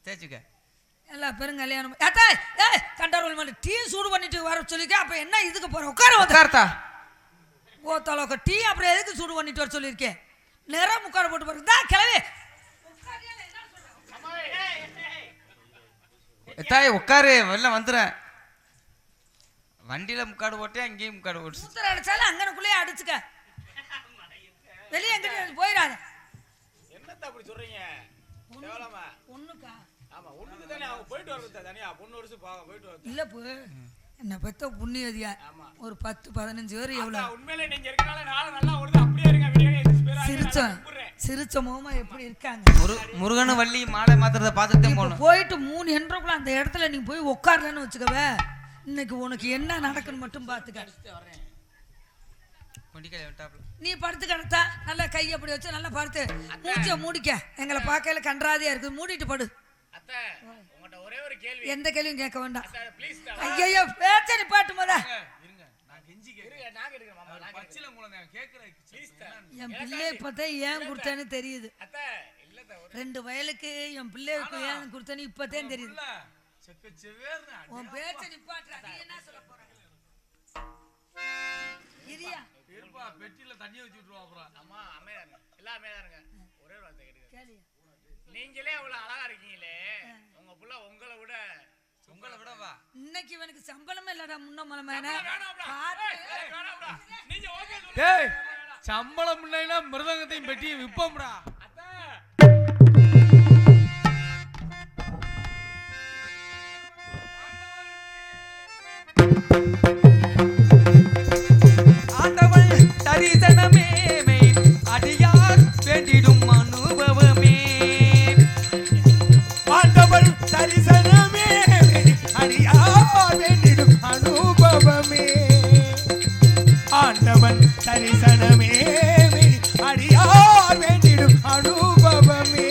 தேச்சுக்க. எல்லா பேரும் கல்யாணம் கண்டாரோல் மாதிரி டீ சூடு பண்ணிட்டு வர சொல்லிக்க. அப்ப என்ன இதுக்கு போற உட்காரத்தா ஓத்தாலோக்க டீ அப்புறம் எதுக்கு சூடு பண்ணிட்டு வர சொல்லியிருக்கேன்? நேரம் முக்காடு போட்டு போறதா கிளவி தாய் உட்காரு. வெளில வந்துடுறேன். வண்டியில முக்காடு போட்டே அங்கேயும் முக்காடு போட்டு சுத்தர அடிச்சாலும் அங்கனக்குள்ளேயே அடிச்சுக்க. வெளியே எங்கிட்ட போயிடாத. என்னத்த அப்படி சொல்றீங்க? ஒண்ணுக்கா? ஆமா ஒண்ணுக்கு தானே அவங்க போயிட்டு வரது தனியா பொண்ணு வருஷம் போயிட்டு வரது. இல்ல போ என்ன பெத்த புண்ணியதியா ஒரு 10-15 பேர் எவ்வளவு. உண்மையிலே நீங்க இருக்கனால நாளை நல்லா ஓடுது. அப்படியே இருங்க. சிரிச்ச முகமா எப்படி இருக்காங்க. முருகன் வள்ளி மாலை மாத்துறத பார்த்துட்டே போணும். போயிட்டு 3 என்றக்குள்ள அந்த இடத்துல நீ போய் உட்காரலன்னு வச்சுக்கவே, இன்னைக்கு உனக்கு என்ன நடக்குன்னு மட்டும் பாத்துக்க. நீ படுத்து கிடத்தா நல்லா கை அப்படி வச்சு நல்லா படுத்து மூச்சை மூடிக்க. எங்களை பார்க்கல கன்றாதியா இருக்கு, மூடிட்டு படு. ஒரே ஒரு கேள்வி. எந்த கேள்வியும் கேட்க வேண்டாம். ஐயோ பேச்ச நிப்பாட்டு முத. என் பிள்ளை இப்பதான் ஏன் கொடுத்தேன்னு தெரியுது. 2 வயலுக்கு என் பிள்ளைக்கு ஏன் கொடுத்தேன்னு இப்பதான் தெரியுது. உன் பேச்ச நிப்பாட்டுற. நீ என்ன சொல்ல போற? இரியா பெட்டில தண்ணி வச்சு விட்டுருவா. அப்புறம் அம்மா அமைதியா எல்லாம் அமைதியா இருங்க. ஒரே ஒரு வார்த்தை கேளுங்க. நீங்களே இவ்வளவு அழகா இருக்கீங்களே, உங்க புள்ள உங்களை விடவா? இன்னைக்கு இவனுக்கு சம்பளமே இல்லடா. முன்ன மலமான சம்பளம் இல்லைன்னா மிருதங்கத்தையும் பெட்டியும் விப்போம்டா. ஆண்டவள் தரிசனமே அடியார் வேண்டிடும் அனுபவமே. ஆண்டவள் தரிசனமே அடியார் வேண்டிடும் அனுபவமே. ஆண்டவன் தரிசனமே அடியார் வேண்டிடும் அனுபவமே.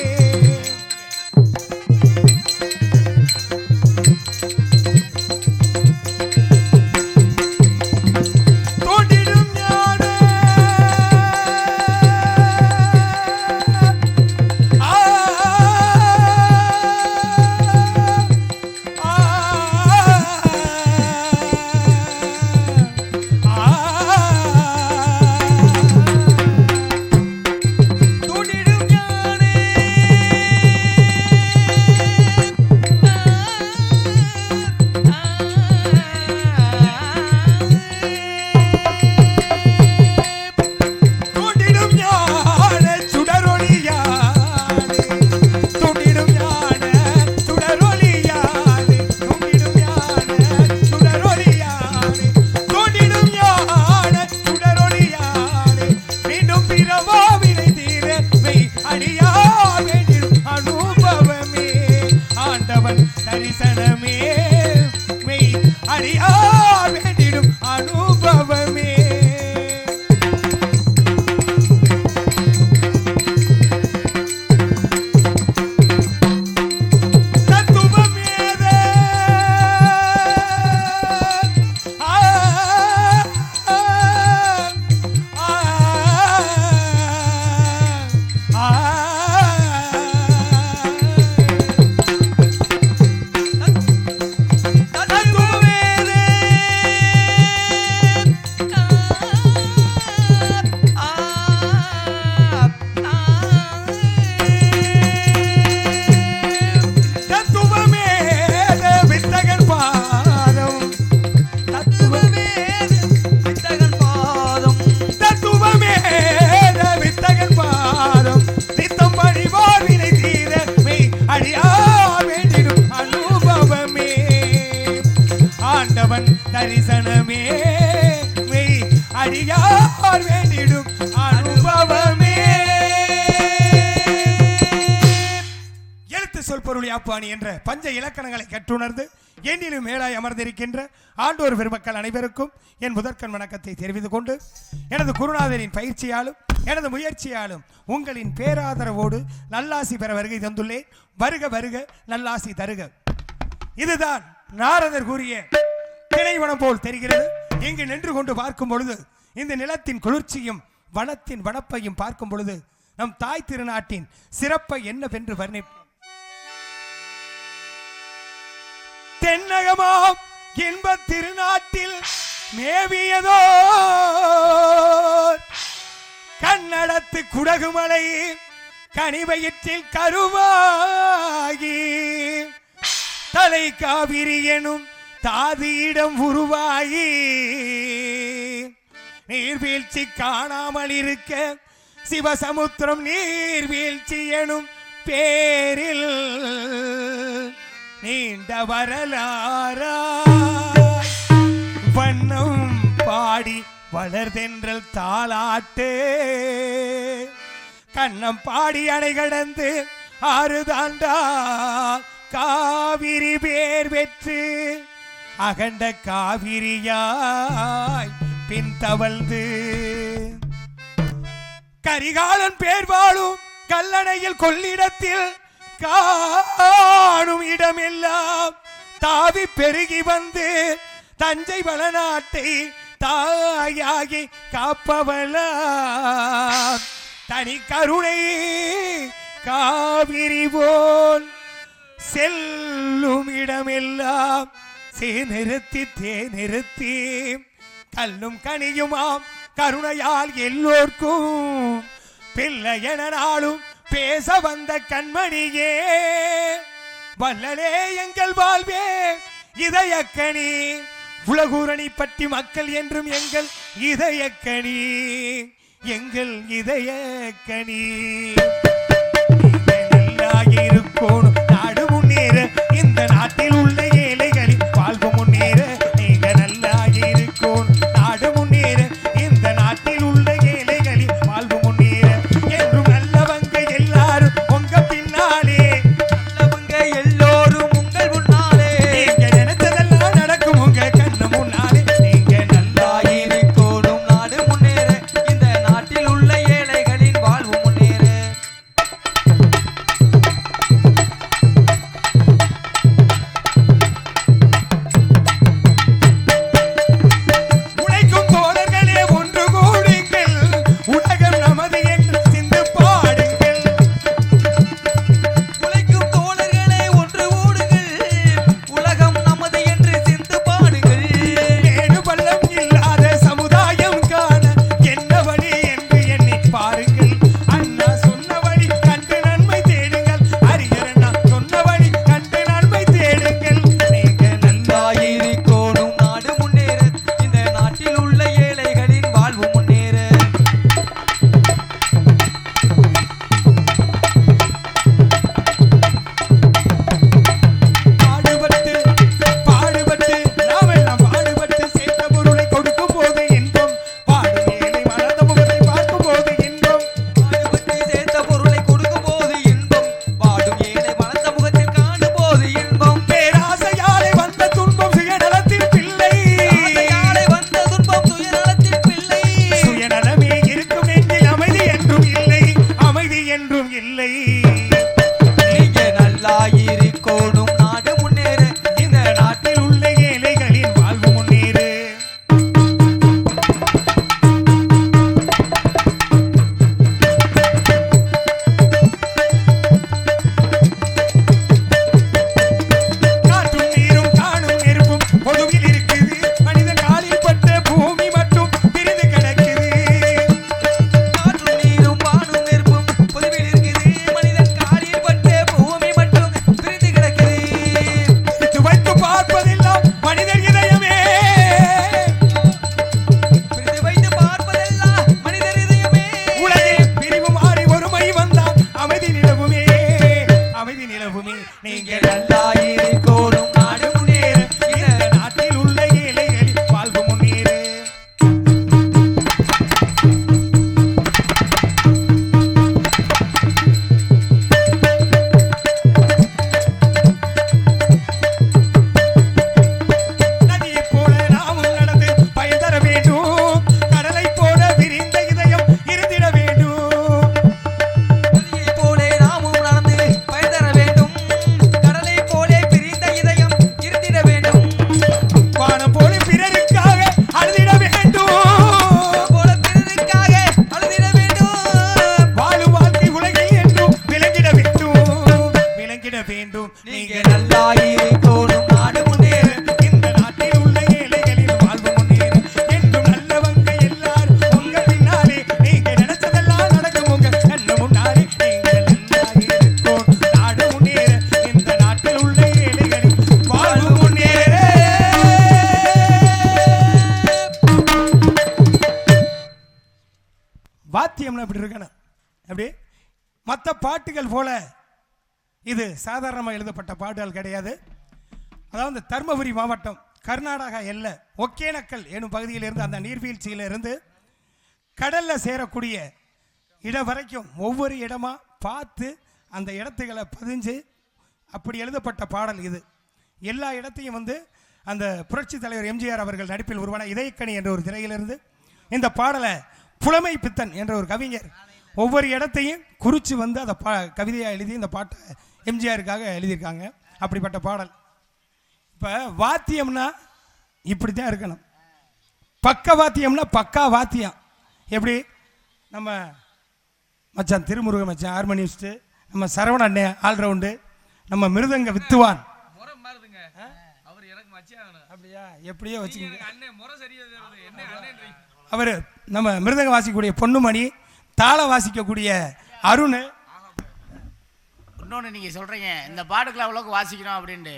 தரிசனமே மெய் அறியா வேண்டிடும் அனுபவமே தரிசனமே மெய் அறியார் வேண்டிடும் அனுபவமே. எழுத்து சொல் பொருள் யாப்பாணி என்ற பஞ்ச இலக்கணங்களை கற்றுணர்ந்து என்னிலும் மேலாய் அமர்ந்திருக்கின்ற ஆண்டோர் பெருமக்கள் அனைவருக்கும் என் முதற்கண் வணக்கத்தை தெரிவித்துக் கொண்டு எனது குருநாதரின் பயிற்சியாலும் எனது முயற்சியாலும் உங்களின் பேராதரவோடு நல்லாசி பெற வருகை தந்துள்ளேன். வருக வருக நல்லாசி தருக. இதுதான் நாரதர் கூறிய திரைவனம் போல் தெரிகிறது. இங்கு நின்று கொண்டு பார்க்கும் பொழுது இந்த நிலத்தின் குளிர்ச்சியும் வனத்தின் வனப்பையும் பார்க்கும் பொழுது நம் தாய் திருநாட்டின் சிறப்பை என்னவென்று வர்ணிப்போம். தென்னகமாம் இன்ப திருநாட்டில் மேவியதோ கன்னடத்து குடகுமலை கனிவயிற்றில் கருவாகி தலை காவிரி எனும் தாதியிடம் உருவாகி நீர்வீழ்ச்சி காணாமல் இருக்க சிவசமுத்திரம் நீர்வீழ்ச்சி எனும் பேரில் நீண்ட வரலாறா வண்ணம் பாடி வளர்தென்றல் தாளாட்டு கண்ணம் பாடி அணை கடந்து ஆறு தாண்டா காவிரி பேர் வெற்று அகண்ட காவிரியாய் பின் தவழ்ந்து கரிகாலன் பேர் வாழும் கல்லணையில் கொள்ளிடத்தில் காணும் இடமெல்லாம் தாவி பெருகி வந்து தஞ்சை வளநாட்டை தாயாகி காப்பவளா தனி கருணை காவிரி போல் செல்லும் இடமெல்லாம் நிறுத்தி தேநிறுத்தி கல்லும் கனியுமாம் கருணையால் எல்லோர்க்கும் பிள்ளை என நாளும் பேச வந்த கண்மணியே வல்லலே எங்கள் வாழ்வே இதயக்கணி உலகூரணி பற்றி மக்கள் என்றும் எங்கள் இதயக்கணி எங்கள் இதயக்கணி இருக்கணும் நாடு முன்னேற இந்த நாட்டில் உள்ள ஏழைகளின் வாழ்வு முன்னேற நீங்க நல்லா இருக்கணும் நாடு முன்னேற இந்த நாட்டில் உள்ள ஏழைகளின் வாழ்வு முன்னேற என்றும் நல்லவங்க எல்லாரும் உங்க பின்னாலே நல்லவங்க எல்லோரும் உங்கள் முன்னாலே நீங்க நினைச்சதெல்லாம் நடக்கும் உங்க கண்ணு முன்னாலே நீங்க நல்லா இருக்கணும் நாடு முன்னேற இந்த நாட்டில் உள்ள ஏழைகளின் வாழ்வு முன்னேற நிலவுமே நீங்கள் நல்லாயிருக்கோடும் நாடு முன்னேற இந்த நாட்டில் உள்ள ஏழைகளின் வாழ்வு முன்னேற வாத்தியம்னா இப்படி இருக்கணும். அப்படி மற்ற பாட்டுகள் போல இது சாதாரணமாக எழுதப்பட்ட பாட்டுகள் கிடையாது. அதாவது தர்மபுரி மாவட்டம் கர்நாடகா எல்லை ஒகேனக்கல் எனும் பகுதியிலிருந்து அந்த நீர்வீழ்ச்சியிலிருந்து கடலில் சேரக்கூடிய இடம் வரைக்கும் ஒவ்வொரு இடமா பார்த்து அந்த இடத்துகளை பதிஞ்சு அப்படி எழுதப்பட்ட பாடல் இது. எல்லா இடத்தையும் அந்த புரட்சி தலைவர் எம்ஜிஆர் அவர்கள் நடிப்பில் உருவான இதயக்கணி என்ற ஒரு திரையிலிருந்து இந்த பாடலை புலமை பித்தன் என்ற ஒரு கவிஞர் ஒவ்வொரு இடத்தையும் குறித்து அதை கவிதையாக எழுதி இந்த பாட்டை எம்ஜிஆருக்காக எழுதியிருக்காங்க. அப்படிப்பட்ட பாடல். இப்போ வாத்தியம்னா இப்படி தான் இருக்கணும். பக்க வாத்தியம்னா பக்கா வாத்தியம். எப்படி நம்ம மச்சான் திருமுருகன் மச்சான் ஹார்மோனிஸ்ட்டு, நம்ம சரவண அண்ணே ஆல்ரவுண்டு, நம்ம மிருதங்க வித்துவான். அப்படியா எப்படியோ வச்சுக்கோங்க. அவர் நம்ம மிருதங்க வாசிக்கக்கூடிய பொன்னுமணி, தாளம் வாசிக்கக்கூடிய அருண். இன்னொன்று நீங்கள் சொல்கிறீங்க இந்த பாட்டுக்குள்ள அவ்வளோக்கு வாசிக்கிறோம் அப்படின்ட்டு.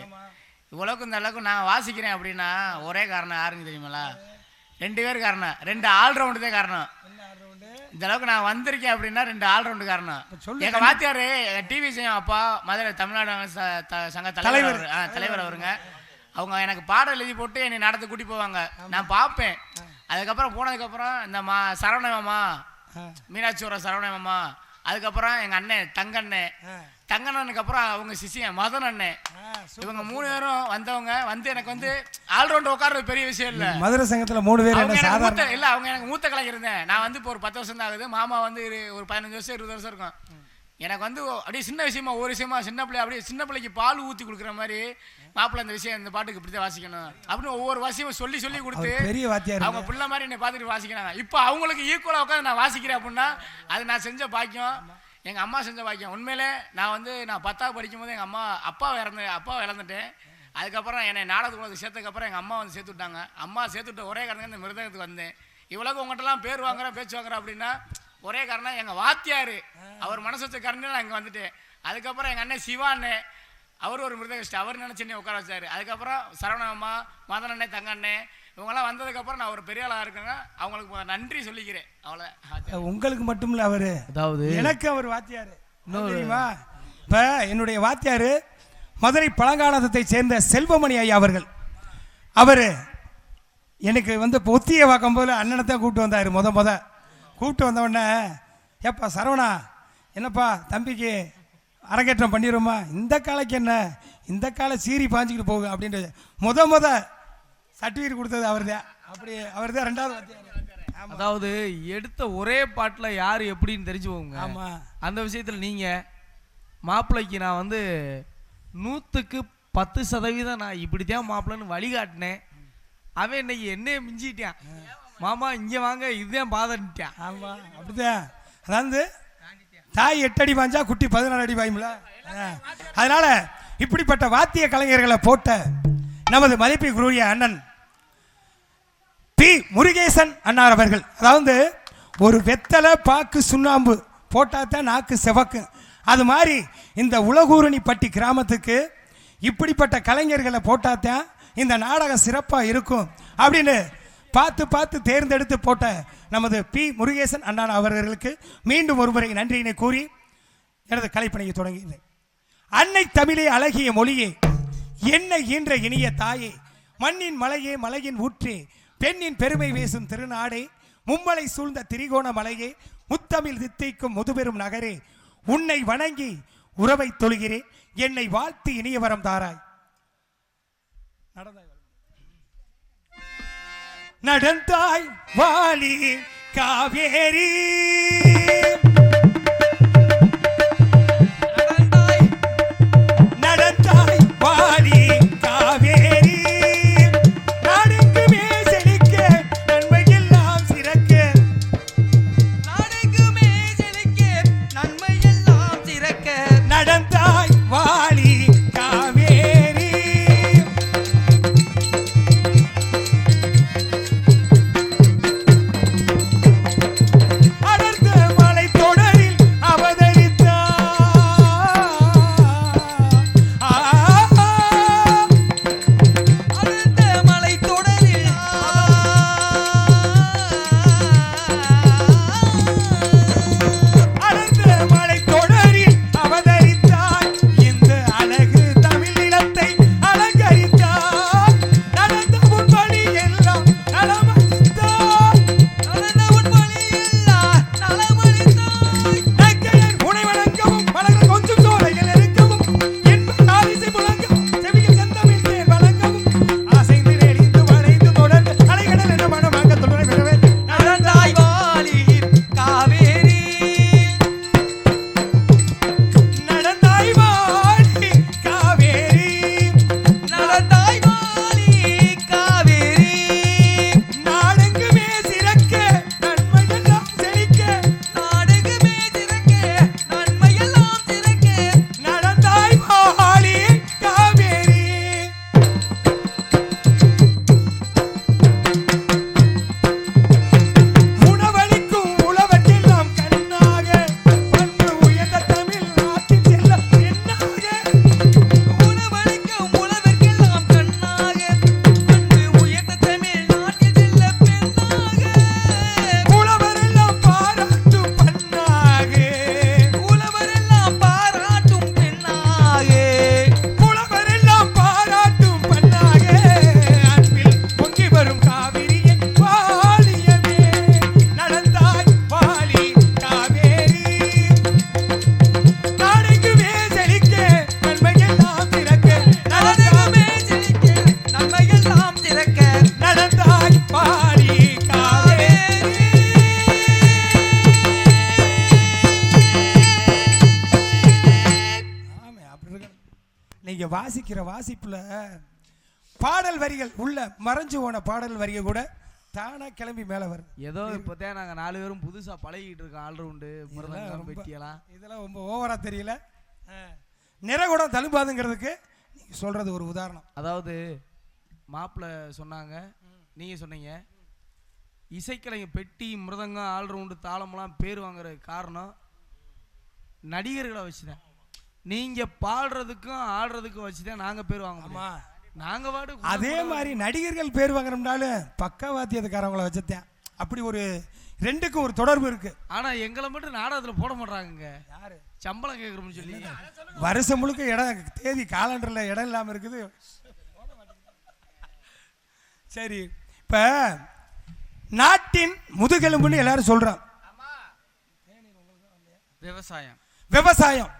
இவ்வளோக்கு இந்த அளவுக்கு நான் வாசிக்கிறேன் அப்படின்னா ஒரே காரணம் யாருங்க தெரியுங்களா? 2 பேர் காரணம். 2 ஆல்ரவுண்டு தான் காரணம். இந்த அளவுக்கு நான் வந்திருக்கேன் அப்படின்னா 2 ஆல்ரவுண்டு காரணம். எங்கள் வாத்தியார் டிவி செய்யும் அப்பா மதுரை தமிழ்நாடு சங்க தலைவர் அவருங்க. அவங்க எனக்கு பாடம் எழுதி போட்டு என்னை நடந்து கூட்டி போவாங்க. நான் பார்ப்பேன். அதுக்கப்புறம் போனதுக்கப்புறம் இந்த சரவண மாமா, மீனாட்சியோட சரவண மாமா, அதுக்கப்புறம் எங்கள் அண்ணன் தங்கண்ணனுக்கு அப்புறம் அவங்க சிசியன் மதன் அண்ணன், இவங்க 3 பேரும் வந்தவங்க எனக்கு ஆல்ரவுண்ட் உட்கார்றது பெரிய விஷயம் இல்லை. மதுரை சங்கத்தில் 3 பேர் இல்லை, அவங்க எனக்கு மூத்த கலைஞர் இருந்தேன். நான் இப்போ ஒரு 10 வருஷம் தான் ஆகுது. மாமா ஒரு 15 வருஷம் 20 வருஷம் இருக்கும். எனக்கு அப்படியே சின்ன விஷயமா ஒரு விஷயமா சின்ன பிள்ளை அப்படியே சின்ன பிள்ளைக்கு பால் ஊற்றி கொடுக்குற மாதிரி மாப்பிள்ளை இந்த விஷயம் இந்த பாட்டுக்கு இப்படி தான் வாசிக்கணும் அப்படின்னு ஒவ்வொரு வாசியமும் சொல்லி கொடுத்து அவங்க பிள்ளை மாதிரி என்னை பார்த்துட்டு வாசிக்கிறாங்க. இப்போ அவங்களுக்கு ஈக்குவலாக உட்காந்து நான் வாசிக்கிறேன் அப்படின்னா அது நான் செஞ்ச பாக்கியம், எங்கள் அம்மா செஞ்ச பாக்கியம். உண்மையிலே நான் நான் 10வது படிக்கும் போது எங்கள் அப்பாவை இழந்துட்டேன். அதுக்கப்புறம் என்னை நாடகத்துக்கு சேர்த்ததுக்கப்புறம் எங்கள் அம்மா சேர்த்து விட்டாங்க. அம்மா சேர்த்து விட்ட ஒரே காரணம் இந்த மிருதகத்துக்கு வந்தேன். இவ்வளவு உங்கள்கிட்டலாம் பேர் வாங்குறேன் பேச்சு வாங்குறேன் அப்படின்னா ஒரே காரணம் எங்கள் வாத்தியார் அவர் மனசு வச்ச காரணம் நான் இங்கே வந்துட்டேன். அதுக்கப்புறம் எங்கள் அண்ணன் சிவா அண்ணன் அவர் ஒரு மிருதகிஸ்ட், அவர் நினச்சி என்னை உட்கார வச்சார். அதுக்கப்புறம் சரவணம்மா, மதன் அண்ணன், தங்க அண்ணன் இவங்கெல்லாம் வந்ததுக்கப்புறம் நான் ஒரு பெரிய ஆளாக இருக்கேங்க. அவங்களுக்கு நன்றி சொல்லிக்கிறேன். அவ்வளோ உங்களுக்கு மட்டும் இல்லை, அவர் அதாவது எனக்கு அவர் வாத்தியார் தெரியுமா? இப்போ என்னுடைய வாத்தியார் மதுரை பழங்கானத்தை சேர்ந்த செல்வமணி ஐயா அவர்கள். அவர் எனக்கு பொத்தியை பார்க்கும் போது அண்ணனை தான் கூப்பிட்டு வந்தார். கூப்பிட்டு வந்தவுடனே, ஏப்பா சரவணா, என்னப்பா தம்பிக்கு அரங்கேற்றம் பண்ணிடுமா? இந்த காலைக்கு என்ன, இந்த காலை சீரி பாஞ்சிக்கிட்டு போகும் அப்படின்றது முத சர்டிஃபிகேட் கொடுத்தது அவர் தான். அப்படி அவர் தான் 2வது வாத்தியார். அதாவது எடுத்த ஒரே பாட்டில் யார் எப்படின்னு தெரிஞ்சு போங்க. ஆமாம், அந்த விஷயத்தில் நீங்கள் மாப்பிள்ளைக்கு நான் 100க்கு 10% நான் இப்படி தான் மாப்பிள்ளைன்னு வழிகாட்டினேன். அவன் இன்னைக்கு என்னைய மிஞ்சிட்டான். மாமா இங்கே வாங்க, இதுதான் பாதன்ட்டான். ஆமாம், அப்படிதான். அதாவது தாய் 8 அடி பாஞ்சா குட்டி 14 அடி பாயும்ல. அதனால இப்படிப்பட்ட வாத்திய கலைஞர்களை போட்ட நமது மதிப்புக்குரிய அண்ணன் பி முருகேசன் அண்ணார் அவர்கள். அதாவது ஒரு வெத்தலை பாக்கு சுண்ணாம்பு போட்டாதான் நாக்கு செவக்கு. அது மாதிரி இந்த உலகூரணிப்பட்டி கிராமத்துக்கு இப்படிப்பட்ட கலைஞர்களை போட்டாதான் இந்த நாடகம் சிறப்பாக இருக்கும் அப்படின்னு பார்த்து தேர்ந்தெடுத்து போட்ட நமது பி முருகேசன் அண்ணா அவர்களுக்கு மீண்டும் ஒருமுறை நன்றியினை கூறி எனது கலைப்பணியை தொடங்கினேன். அன்னை தமிழே அழகிய மொழியே, என்னை ஈன்ற இனிய தாயே, மண்ணின் மலையே மலையின் ஊற்றே, பெண்ணின் பெருமை பேசும் திருநாடே, மும்மலை சூழ்ந்த திரிகோண மலையே, முத்தமிழ் தித்தைக்கும் முதுபெரும் நகரே, உன்னை வணங்கி உறவை தொழுகிறேன், என்னை வாழ்த்து இனிய வரம் தாராய். நடந்தாய் வாலி காவேரி, நடந்தாய் வாலி காவேரி, நாடெங்குமே செழிக்க நன்மையெல்லாம் சிறக்க, நாடெங்குமே செழிக்க நன்மையெல்லாம் சிறக்க, நடந்தாய் வாலி காவேரி. அடர்ந்த மலைத்தொடரில் அடர்ந்த மலைத்தொடரில் அடர்ந்த மலைத்தொடரில் அவதரித்தாய், இந்த அழகு தமிழ் நிலத்தை அலங்கரித்தாய், நடந்த உன் வழி எல்லாம் நலமளித்தாய், நடந்த உன் வழியெல்லாம் நலமளித்தாய். நற்கையர் உனை வணங்கவும் மலர்கள் கொஞ்சம் சோலைகள் இருக்கவும், என்பது ஆதிசை முழங்கவும் செவியில் செந்தமிழ் தேன் வழங்கவும், அசைந்து நெளிந்து வளைந்து தொடர்ந்து அலைகடல் என மனமாக தொடர விடவே நடந்தாய் வாலி காவேரி, நடந்தாய் வாழி காவேரி, நடந்தாய் வாலி காவேரி, நாடெங்குமே சிறக்க நன்மையெல்லாம் செழிக்க, நாடெங்குமே சிறக்க நன்மையெல்லாம் சிறக்க, நடந்தாய் வாழி காவேரி. உணவளிக்கும் உழவர்க்கெல்லாம் கண்ணாக, பண்பு உயர்ந்த தமிழ் நாட்டின் செல்ல பெண்ணாக, உணவளிக்கும் உழவர்க்கெல்லாம் கண்ணாக, அன்பு உயர்ந்த தமிழ் நாட்டில் செல்ல பெண்ணாக, உழவரெல்லாம் பாராட்டும் பெண்ணாக, உழவரெல்லாம் பாராட்டும் பெண்ணாக, உழவரெல்லாம் பாராட்டும் பெண்ணாக, அன்பில் பொங்கி வரும் காவிரியை வாழியவே, நடந்தாய் வாழி காவேரி, நாடெங்குமே செழிக்க நன்மையெல்லாம் சிறக்க, நாடெங்குமே செழிக்க நன்மையெல்லாம் சிறக்க, நடந்தாய் வாழி காவேரி. ஆமே, அப்படி இருக்கு. நீங்க வாசிக்கிற வாசிப்புல பாடல் வரிகள் உள்ள மறைஞ்சு போன பாடல் வரிகள் கூட தானா கிளம்பி மேல வருது. ஏதோ இப்போதான் நாங்க 4 பேரும் புதுசா பழகிட்டு இருக்கோம். ஆல்ரவுண்டு மிருதங்கம் ரொம்ப- பெட்டியெல்லாம். இதெல்லாம் ரொம்ப ஓவரா தெரியல. நிறகுடம் தழும்பாதுங்கிறதுக்கு நீங்க சொல்றது ஒரு உதாரணம். அதாவது மாப்பிள்ளை சொன்னாங்க, நீங்க சொன்னீங்க இசைக்கலைஞர் பெட்டி மிருதங்கம் ஆல்ரவுண்டு தாளமெல்லாம் பேர் வாங்குறதுக்கு காரணம் நடிகர்களை வச்சுதான். நீங்க பாடுறதுக்கும் ஆடுறதுக்கும் வச்சுதான் நாங்க பேர் வாங்க ஆமா, முடியும். நாங்க பாடு அதே மாதிரி நடிகர்கள் பேர் வாங்கணும்னாலும் பக்கவாத்தியத்துக்காரவங்களை வச்சுட்டேன். அப்படி ஒரு ரெண்டுக்கும் ஒரு தொடர்பு இருக்கு. ஆனா எங்களை மட்டும் நாடகத்துல போட மாட்டாங்க. யாரு சம்பளம் கேட்கறோம்னு சொல்லி வருஷம் முழுக்க இடம் தேதி காலண்டர்ல இடம் இல்லாம இருக்குது. சரி, இப்ப நாட்டின் முதுகெலும்புன்னு எல்லாரும் சொல்றோம் விவசாயம். விவசாயம்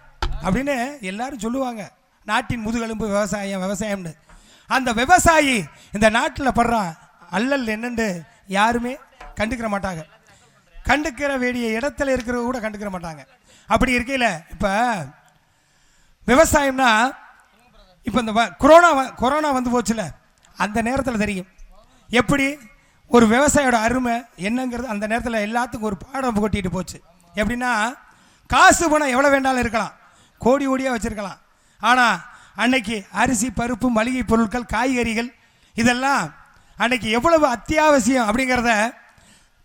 அப்படின்னு எல்லாரும் சொல்லுவாங்க. நாட்டின் முதுகெலும்பு விவசாயம் விவசாயம்னு. அந்த விவசாயி இந்த நாட்டில் படுறான் அல்லல் என்னன்னு யாருமே கண்டுக்கிற மாட்டாங்க. கண்டுக்கிற வேண்டிய இடத்துல இருக்கிறத கூட கண்டுக்கிற மாட்டாங்க. அப்படி இருக்கையில் இப்போ விவசாயம்னா இப்போ இந்த கொரோனா வந்து போச்சுல, அந்த நேரத்தில் தெரியும் எப்படி ஒரு விவசாயியோட அருமை என்னங்கிறது. அந்த நேரத்தில் எல்லாத்துக்கும் ஒரு பாடம் புகட்டிட்டு போச்சு. எப்படின்னா, காசு பணம் எவ்வளோ வேண்டாலும் இருக்கலாம், கோடி கோடியாக வச்சுருக்கலாம். ஆனால் அன்னைக்கு அரிசி பருப்பு மளிகை பொருட்கள் காய்கறிகள் இதெல்லாம் அன்னைக்கு எவ்வளவு அத்தியாவசியம் அப்படிங்கிறத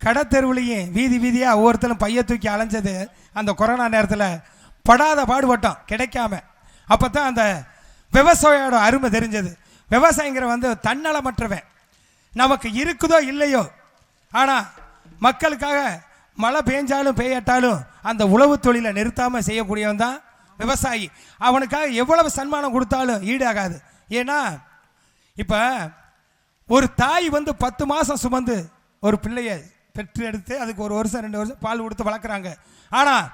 கடத்தெருவுலையும் வீதி வீதியாக ஒவ்வொருத்தரும் பைய தூக்கி அலைஞ்சது அந்த கொரோனா நேரத்தில் படாத பாடுபட்டோம் கிடைக்காம. அப்போ தான் அந்த விவசாயியோட அருமை தெரிஞ்சது. விவசாயிங்கிற வந்து தன்னலமற்றவன், நமக்கு இருக்குதோ இல்லையோ ஆனால் மக்களுக்காக மழை பெஞ்சாலும் பெய்யட்டாலும் அந்த உழவு தொழிலை நிறுத்தாமல் செய்யக்கூடியவன் தான் விவசாயி. அவனுக்காக எவ்வளவு சன்மானம் கொடுத்தாலும் ஈடாகாது. ஏன்னா இப்போ ஒரு தாய் வந்து 10 மாதம் சுமந்து ஒரு பிள்ளையை பெற்று எடுத்து அதுக்கு 1 வருஷம் 2 வருஷம் பால் கொடுத்து வளர்க்குறாங்க. ஆனால்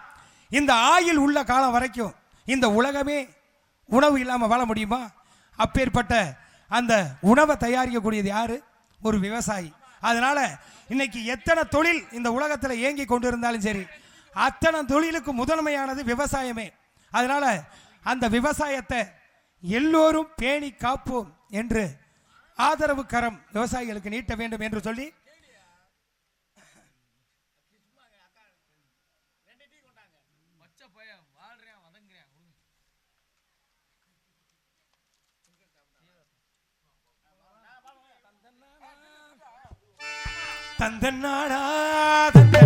இந்த ஆயில் உள்ள காலம் வரைக்கும் இந்த உலகமே உணவு இல்லாமல் வாழ முடியுமா? அப்பேற்பட்ட அந்த உணவை தயாரிக்கக்கூடியது யாரு? ஒரு விவசாயி. அதனால் இன்னைக்கு எத்தனை தொழில் இந்த உலகத்தில் இயங்கி கொண்டு இருந்தாலும் சரி, அத்தனை தொழிலுக்கு முதன்மையானது விவசாயமே. அதனால் அந்த விவசாயத்தை எல்லோரும் பேணி காப்போம் என்று ஆதரவு கரம் விவசாயிகளுக்கு நீட்ட வேண்டும் என்று சொல்லி தந்தன்னாடா தந்தன்னாடா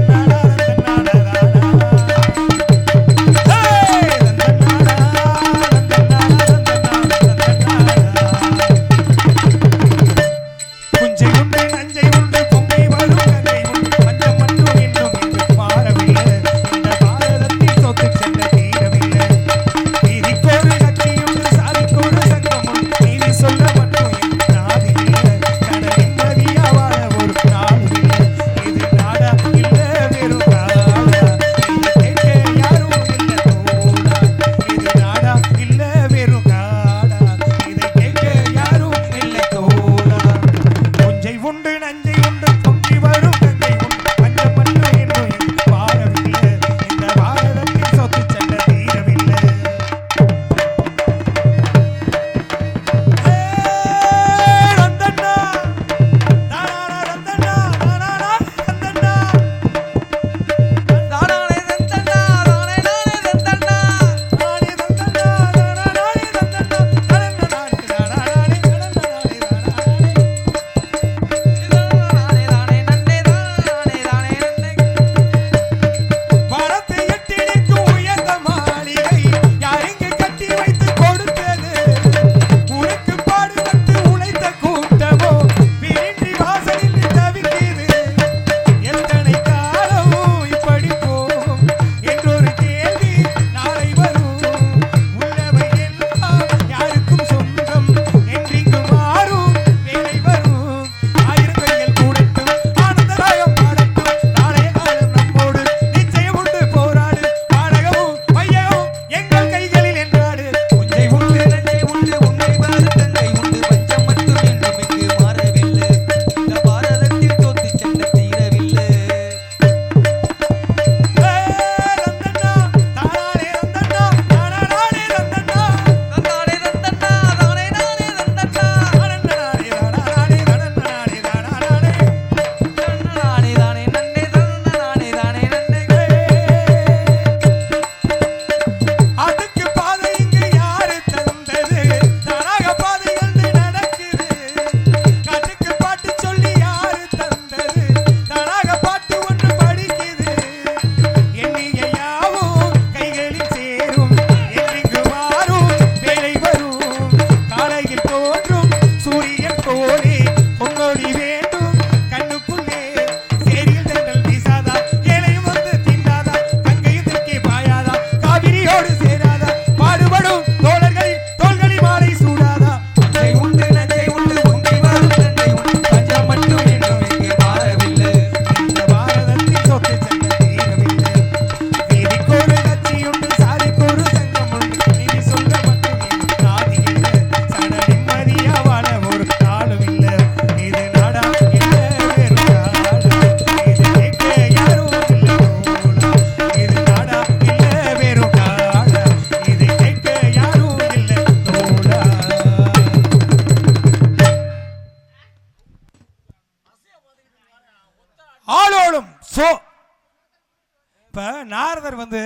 நாரதர் வந்து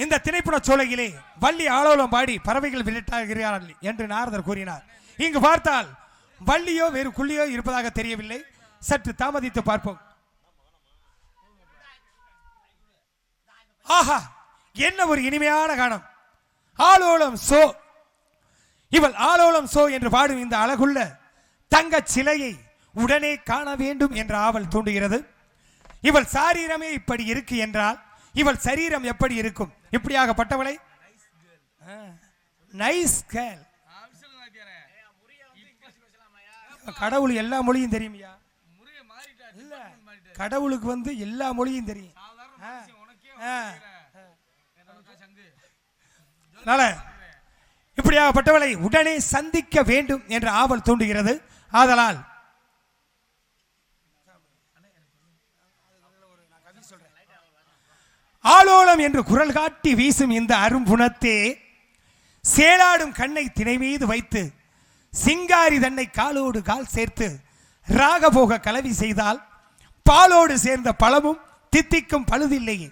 இந்த திணைப்புற சோலையிலே வள்ளி ஆலோலம் பாடி பறவைகள் விரட்டாகிறார்கள் என்று நாரதர் கூறினார். இங்கு பார்த்தால் வள்ளியோ வேறு குள்ளியோ இருப்பதாக தெரியவில்லை. சற்று தாமதித்து பார்ப்போம். ஆஹா, என்ன ஒரு இனிமையான கானம்! ஆலோலம் சோ. இவள் ஆலோலம் சோ என்று பாடும் இந்த அழகுள்ள தங்க சிலையை உடனே காண வேண்டும் என்ற ஆவல் தூண்டுகிறது. இவள் சாரீரமே இப்படி இருக்கு என்றால் இவள் சரீரம் எப்படி இருக்கும்? இப்படியாகப்பட்டவளை நைஸ் கேர்ள். கடவுள் எல்லா மொழியும் தெரியுமியா? இல்ல, கடவுளுக்கு வந்து எல்லா மொழியும் தெரியும். அதனால இப்படியாகப்பட்டவளை உடனே சந்திக்க வேண்டும் என்ற ஆவல் தூண்டுகிறது. ஆதலால் ஆலோலம் என்று குரல் காட்டி வீசும் இந்த அரும்புணத்தே சேலாடும் கண்ணை திணை மீது வைத்து சிங்காரி தன்னை காலோடு கால் சேர்த்து ராகபோக கலவி செய்தால் பாலோடு சேர்ந்த பழமும் தித்திக்கும் பழுதில்லையே.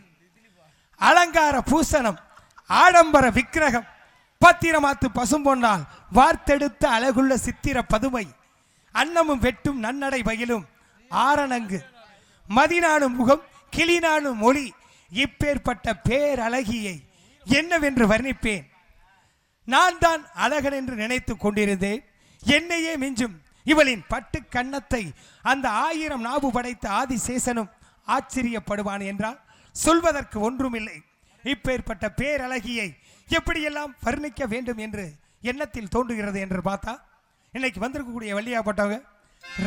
அலங்கார பூசணம், ஆடம்பர விக்கிரகம், பத்திரமாத்து பசும்பொன்னால் வார்த்தெடுத்த அழகுள்ள சித்திர பதுமை, அன்னமும் வெட்டும் நன்னடை பயிலும் ஆரணங்கு, மதினானும் முகம், கிளினானும் மொழி, இப்பேற்பட்ட பேரழகியை என்னவென்று வர்ணிப்பேன்? நான் தான் அழகன் என்று நினைத்து கொண்டிருந்தேன். என்னையே மிஞ்சும் இவளின் பட்டு கன்னத்தை அந்த 1000 நாவு படைத்த ஆதிசேஷனும் ஆச்சரியப்படுவான் என்றால் சொல்வதற்கு ஒன்றுமில்லை. இப்பேற்பட்ட பேரழகியை எப்படியெல்லாம் வர்ணிக்க வேண்டும் என்று எண்ணத்தில் தோன்றுகிறது என்று பார்த்தா, இன்னைக்கு வந்திருக்கக்கூடிய வள்ளியாப்பட்டவங்க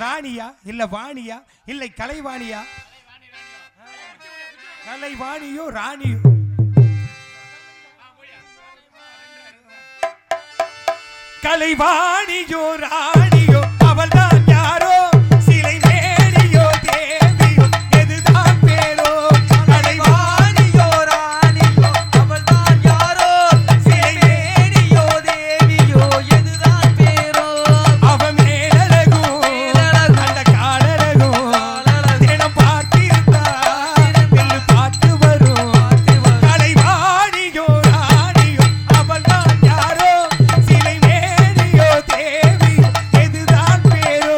ராணியா இல்ல வாணியா இல்லை கலைவாணியா? கலைவாணியோ ராணியோ? கலைவாணியோ ராணியோ அவள் தான் யாரோ? சிலை மேனியோ தேவியோ எதுதான் பேரோ? கலைவாணியோ ராணியோ அவள் தான் யாரோ? சிலை மேனியோ தேவியோ எதுதான் பேரோ? அவன் மேலழகும் அந்த காலழகும் தினம் பார்த்திருந்தா வெள்ளு பாட்டு வரும். கலைவாணியோ ராணியோ அவள் தான் யாரோ? சிலை மேனியோ தேவியோ எதுதான் பேரோ?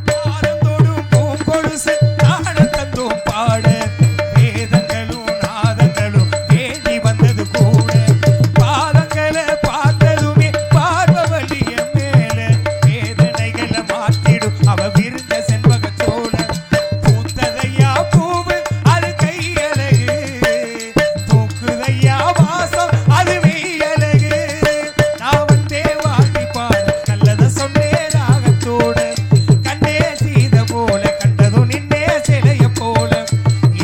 பாரந்தோடும் பூங்கொலுசு நாடத்தந்தும் பாட வேதங்களும் நாதங்களும் வேண்டி வந்தது கூட. பாதங்களை பார்த்ததுமே பார்வவழிய மேல வேதனைகளை மாற்றிடும் அவ விருந்த செண்பக சோழ. பூத்ததையா பூவு அது கையழகு, தூக்குதையா வாசம் அது மெய்யழகு. நான் வந்தே வாங்கி பாட நல்லத சொன்னே ராகத்தோட. கண்டே சீத போல கண்டதும் நின்னே சிலைய போல.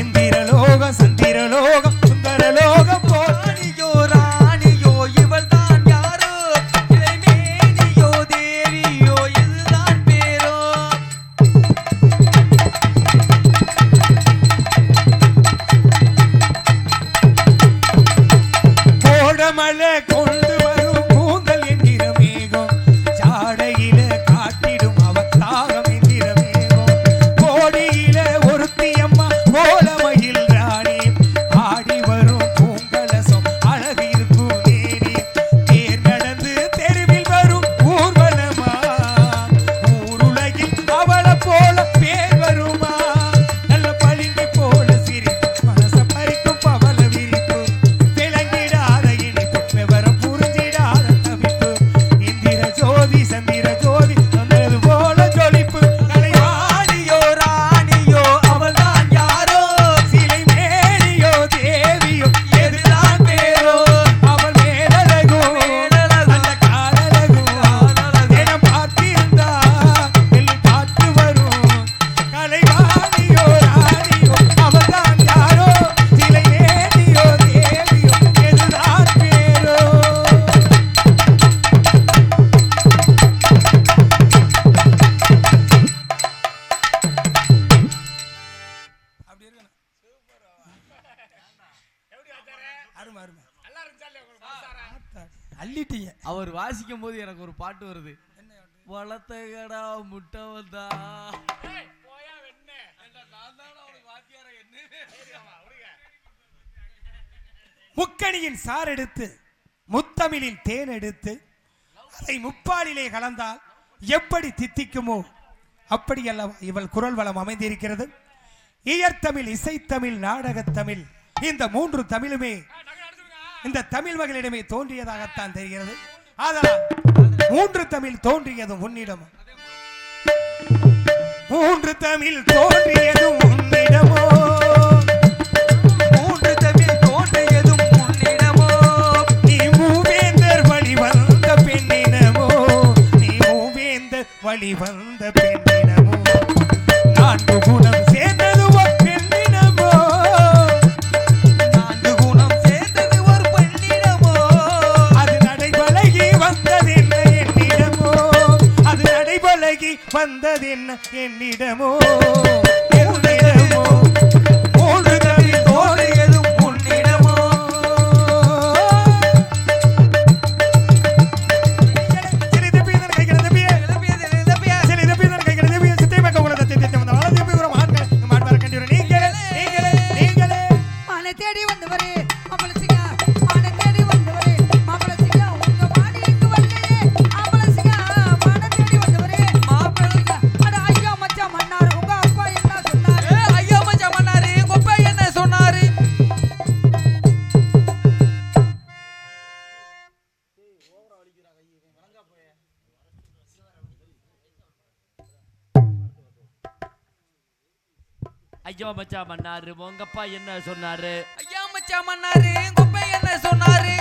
இந்திரலோகம் சந்திரலோகம் சுந்தரலோகம் போல. ராணியோ ராணியோ இவள் தான் யாரோ? இலை மேனியோ தேவியோ இதுதான் பேரோ? கோடமலை கொண்டு வரும் கூந்தல் என்கிற மேகம், சாடையில காட்டிடும் அவ தாகம் என்கிற மேகம். கோடியில ஒருத்தியம்மா கோலமயில் ராணி, ஆடி வரும் பூங்கலசம் அழகு இருக்கும் நேரி. தேர் நடந்து தெருவில் வரும் ஊர்வலமா, ஊருலகில் அவளை போல பேர் வருமா? நல்ல பளிங்கு போல சிரிப்பு மனச பறிக்கும் பவள விரிப்பு, விளங்கிடாத இனிப்பு விவரம் புரிஞ்சிடாத தவிப்பு. இந்திர ஜோதி சந்திர ஜோதி சொன்னது போல ஜொலிப்பு. கலைவாணியோ ராணியோ அவள் தான் யாரோ? சிலை மேனியோ தேவியோ எதுதான் பேரோ? அவள் மேலழகும் அந்த காலழகும் தினம் பார்த்திருந்தா வெள்ளி பாட்டு வரும். கலைவாணியோ ராணியோ அவள் தான் யாரோ? சிலை மேனியோ தேவியோ எதுதான் பேரோ? அப்படி இருக்கணும். அருமை அருமை. அள்ளிட்டீங்க. அவர் வாசிக்கும் போது எனக்கு ஒரு பாட்டு வருது. வளர்த்தகடா முட்டை வந்தா முக்கணியின் சார் எடுத்து முத்தமிழின் தேன் எடுத்து அதை முப்பாலிலே கலந்தால் எப்படி தித்திக்குமோ அப்படி அல்லவா இவள் குரல் வளம் அமைந்திருக்கிறது. இயற்தமிழ், இசைத்தமிழ், நாடகத்தமிழ், இந்த 3 தமிழுமே இந்த தமிழ் மகளிடமே தோன்றியதாகத்தான் தெரிகிறது. அதனால் 3 தமிழ் தோன்றியதும் உன்னிடம். மூன்று தமிழ் தோன்றியதும் உன்னிடமோ மூன்று தமிழ் தோன்றியதும் உன்னிடமோ நீ மூவேந்தர் வழி வந்த பெண்ணினமோ நீ மூவேந்தர் வழி வந்த பெண்ணினமோ நான்கு குணம் சேர்ந்தது ஒரு பெண்ணினமோ நான்கு குணம் சேர்ந்தது ஒரு பெண்ணிடமோ அது நடைபழகி வந்ததென்ன என்னிடமோ அது நடைபழகி வந்ததென்ன என்னிடமோ என்னிடமோ மூன்று தமிழ் தோன்றியதும் உன்னிடமோ சரி தப்பியதன் கைகளை தப்பிய இளப்பியது இளப்பியா சரி தப்பியதன் கைகளை தப்பிய சித்தைமக்க உலகத்தை தித்தை வந்த வள தப்பி ஒரு மாண்பர கண்டிரு நீங்களே மாலை தேடி வந்தவரே மாப்பிள சிங்கா மாலை தேடி வந்தவரே மாப்பிள சிங்கா உங்க மாடி இங்கு வரலையே மாப்பிள சிங்கா மாலை தேடி வந்தவரே மாப்பிள சிங்கா அட ஐயா மச்சான் மன்னார் உங்க அப்பா என்ன சொன்னாரு ஐயா மச்சான் பண்ணாரு கொப்பை என்ன சொன்னாரு ஐயோ மச்சான் மன்னாரு உங்கப்பா என்ன சொன்னாரு ஐயா மச்சான் பண்ணாரு கொப்பை என்ன சொன்னாரு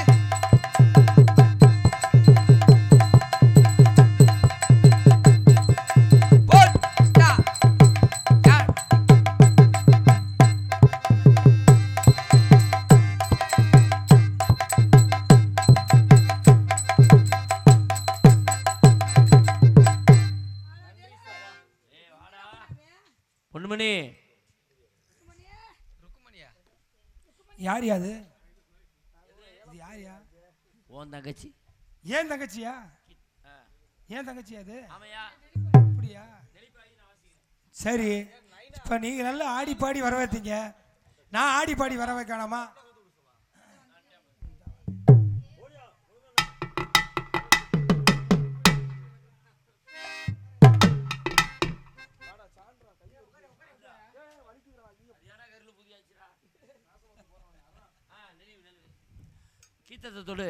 போட்டா யா பொன்மணி யார் யாது இது யாரியா உன் தங்கச்சி ஏன் தங்கச்சியா ஏன் தங்கச்சி அது ஆமையா அப்படியா சரி இப்ப நீங்க நல்லா ஆடி பாடி வர வைத்தீங்க நான் ஆடி பாடி வர வைக்கணுமா கீத்தத்தை தொடு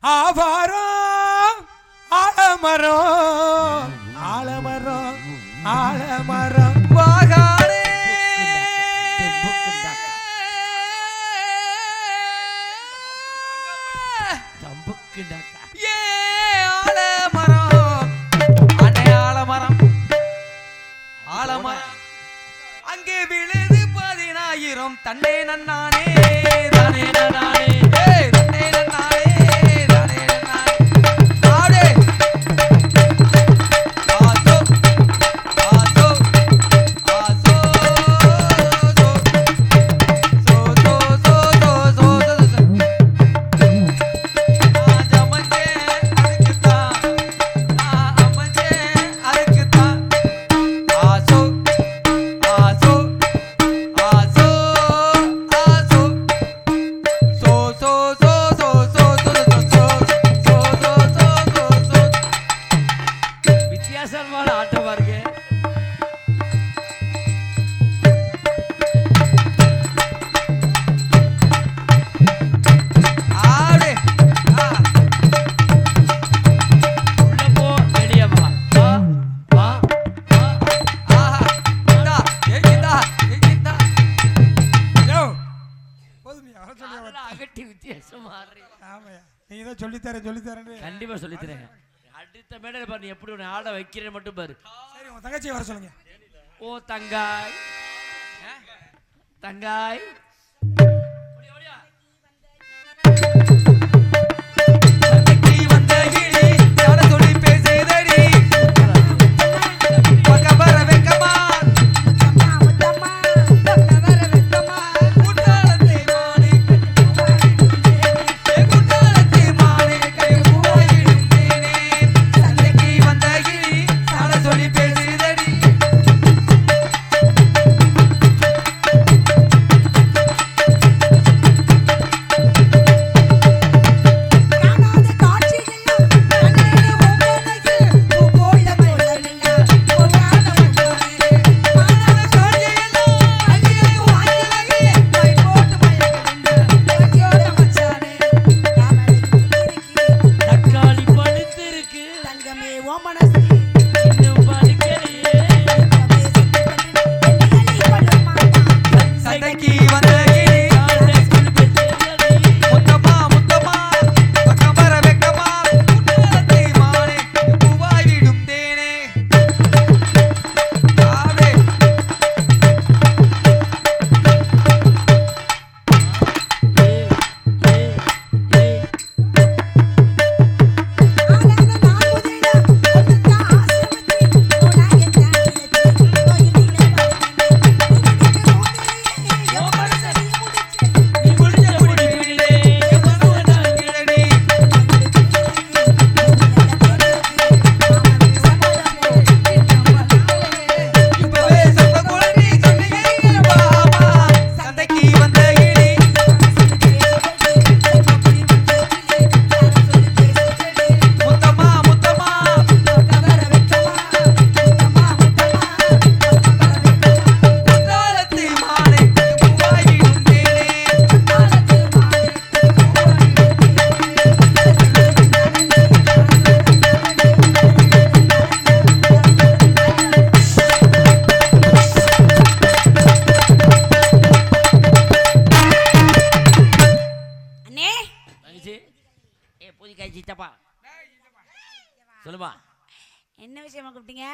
ஆவாரம் ஆலமரம் ஆலமரம் ஆலமரம் வாகானே தம்புக்குண்டாக்கா ஏ ஆலமரம் அண்ணே ஆலமரம் ஆலமரம் அங்கே விழுது 10000 தன்னே நன்னானே தானே நன்னானே ஏய் தன்னே நன்னானே தானே நன்னானே ஆடே ஆசோ ஆசோ ஆசோ சோ சோ சோ சோ சோ ஆஜமஞ்சே அதுக்குத்தான் அம்மஞ்சே அதுக்குத்தான் ஆசோ ஆசோ ஆசோ ஆசோ சோ சோ சோ சோ சோ சோ சோ சோ சோ சோ வித்தியாசமான ஆட்டமா இருக்கு ஆடே ஆ உள்ள போ வெளியே வா வா வா வா ஆஹா இந்தா ஏகிந்தா ஏகிந்தா யோ போதுமையா வர சொல்லி அதெல்லாம் அகட்டி வித்தியாசமா இருக்கு. ஆமாயா நீங்க தான் சொல்லித்தரேன்னு கண்டிப்பா சொல்லித்தரேன் அடுத்த மேடையில பாரு நீ எப்படி உன்னை ஆட வைக்கிறேன்னு மட்டும் பாரு சரி உங்க தங்கச்சியை வர சொல்லுங்க ஓ தங்காய் தங்காய் சந்தைக்கு வந்த கிளி யார சொல்லி பேசுதடி பக்கம் வர வெக்கமா முத்தம்மா வர வெக்கமா குட்டாலத்தை மானே குட்டாலத்தை மானே கை போயிடும் தேனே சந்தைக்கு வந்த கிளி யார சொல்லி பேசுதடி சொல்லுமா. என்ன விஷயமா கூப்பிட்டீங்க?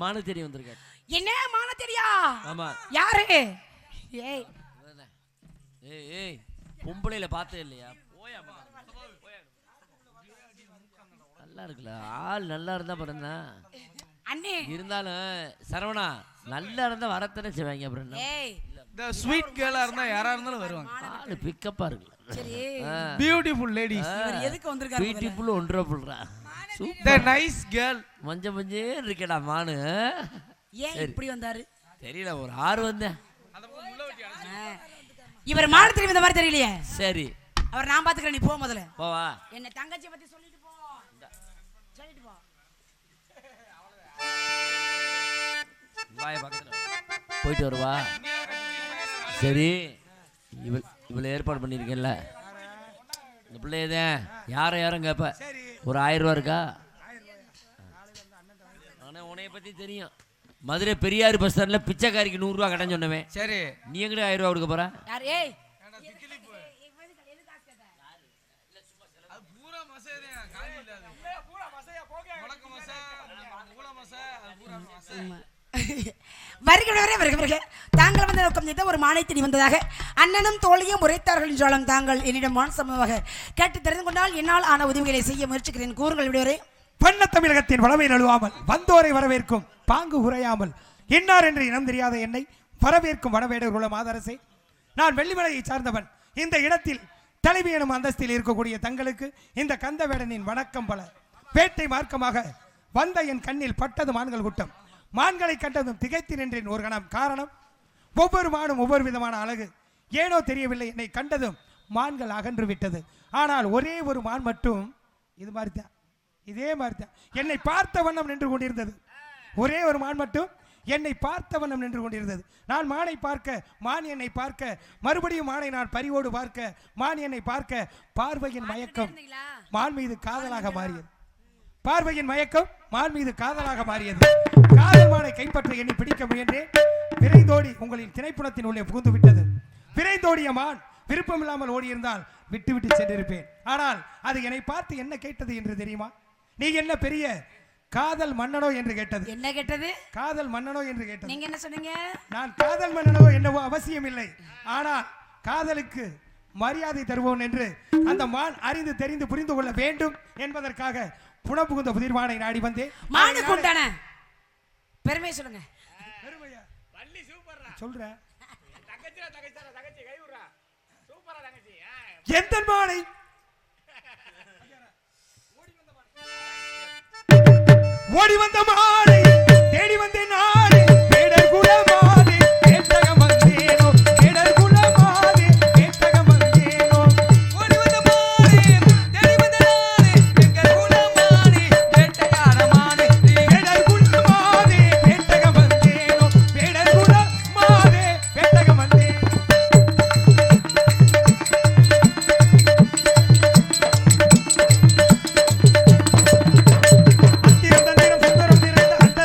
மானு தெரிய வந்திருக்காரு. என்ன மான தெரியா? ஆமா. யாரு? ஏய் ஏய் ஏய் பொம்பளையில பார்த்தே இல்லையா? போயா நல்லா இருக்குல்ல, ஆள் நல்லா இருந்தா பாருண்ணா. அண்ணே இருந்தாலும் சரவணா நல்லா இருந்தா வரத்தானே செய்வாங்க. அப்புறம் என்ன? ஏய் இந்த ஸ்வீட் கேர்ளா இருந்தா யாரா இருந்தாலும் வருவாங்க. ஆளு பிக்கப்பா இருக்குல்ல. சரி பியூட்டிஃபுல் லேடிஸ். இவர் எதுக்கு வந்திருக்காரு? பியூட்டிஃபுல் ஒன்றபுல்றா. The nice girl. மஞ்ச மஞ்சே இருக்கடா மானு. ஏன் இப்படி வந்தாரு தெரியல, ஒரு ஆறு வந்தேன். இவர் மான தெரியும் இந்த மாதிரி தெரியலையே. சரி அவர் நான் பாத்துக்கிறேன், நீ போ முதல்ல. போவா. என்ன தங்கச்சியை பத்தி சொல்லிட்டு போ. சொல்லிட்டு போ. வாய பக்கத்துல போயிட்டு வருவா. சரி இவ்வளோ ஏற்பாடு பண்ணியிருக்கேன்ல, இந்த பிள்ளையதான் யாரும் கேட்ப. ஒரு 1000 ரூபா இருக்கா? ஆனால் உன்னைய பற்றி தெரியும். மதுரை பெரியார் பஸ் ஸ்டாண்டில் பிச்சைக்காரிக்கு 100 ரூபா கடன் சொன்னவன். சரி நீ எங்கடா 1000 ரூபா கொடுக்க போற? யார்? ஏய் வருகிறவரே தாங்கள் வந்த நோக்கம் செய்த ஒரு மானை தேடி வந்ததாக அண்ணனும் தோழியும் உரைத்தார்கள் என்றாலும் தாங்கள் என்னிடம் மானசமமாக கேட்டு தெரிந்து கொண்டால் என்னால் ஆன உதவிகளை செய்ய முயற்சிக்கிறேன். கூறுங்கள் விடுவரே. பண்ண தமிழகத்தின் வளமை நழுவாமல் வந்தோரை வரவேற்கும் பாங்கு உரையாமல் இன்னார் என்று இனம் தெரியாத என்னை வரவேற்கும் வடவேடர் குல மாதரசே, நான் வெள்ளிமலையை சார்ந்தவன். இந்த இடத்தில் தலைவி எனும் அந்தஸ்தில் இருக்கக்கூடிய தங்களுக்கு இந்த கந்தவேடனின் வணக்கம் பல. வேட்டை மார்க்கமாக வந்த என் கண்ணில் பட்டது மான்கள் கூட்டம். மான்களை கண்டதும் திகைத்து நின்றேன் ஒரு கணம். காரணம், ஒவ்வொரு மானும் ஒவ்வொரு விதமான அழகு. ஏனோ தெரியவில்லை, என்னை கண்டதும் மான்கள் அகன்று விட்டது. ஆனால் ஒரே ஒரு மான் மட்டும் இது மாதிரி தான், இதே மாதிரி தான் என்னை பார்த்த வண்ணம் நின்று கொண்டிருந்தது. ஒரே ஒரு மான் மட்டும் என்னை பார்த்த வண்ணம் நின்று கொண்டிருந்தது. நான் மானை பார்க்க, மான் என்னை பார்க்க, மறுபடியும் மானை நான் பரிவோடு பார்க்க, மான் என்னை பார்க்க, பார்வையின் மயக்கம் மான் மீது காதலாக மாறியது. பார்வையின் மயக்கம் மான் மீது காதலாக மாறியது. காதல் மானை கைப்பற்ற எண்ணி பிடிக்க முயன்றேன். விரைந்தோடி உங்களின் திணைப்புணத்தின் உள்ளே புகுந்து விட்டது. விரைந்தோடிய மான் விருப்பமில்லாமல் ஓடியிருந்தால் விட்டு விட்டு சென்றிருப்பேன். ஆனால் அது என்னை பார்த்து என்ன கேட்டது என்று தெரியுமா? நீ என்ன பெரிய காதல் மன்னனோ என்று கேட்டது. என்ன கேட்டது? காதல் மன்னனோ என்று கேட்டது. நீங்க என்ன சொன்னீங்க? நான் காதல் மன்னனோ என்னவோ அவசியம் இல்லை, ஆனால் காதலுக்கு மரியாதை தருவோம் என்று அந்த மான் அறிந்து தெரிந்து புரிந்து கொள்ள வேண்டும் என்பதற்காக புனப்புகுந்த புதிர்வானை நாடி வந்தேன். மானுக்கு உண்டான பெருமை சொல்லுங்க. பெருமையா? சொல்றேன். எந்த மானை? ஓடி வந்த மானை தேடி வந்தேன் நானே. வேடர் குலமானே வேட்டகம் வந்தேனோ, வேடர் குலமானே வேட்டகம் வந்தேனோ. ஓடி வந்த மானே தேடி வந்த நானே, எங்கள் குலமானே வேட்டையாடமானே. வேடர் குலமானே வேட்டகம் வந்தேனோ, வேடர் குலமானே வேட்டகம் வந்தேனோ. அத்திரம் தந்திரம் சுந்தரம் நிறைந்த அந்த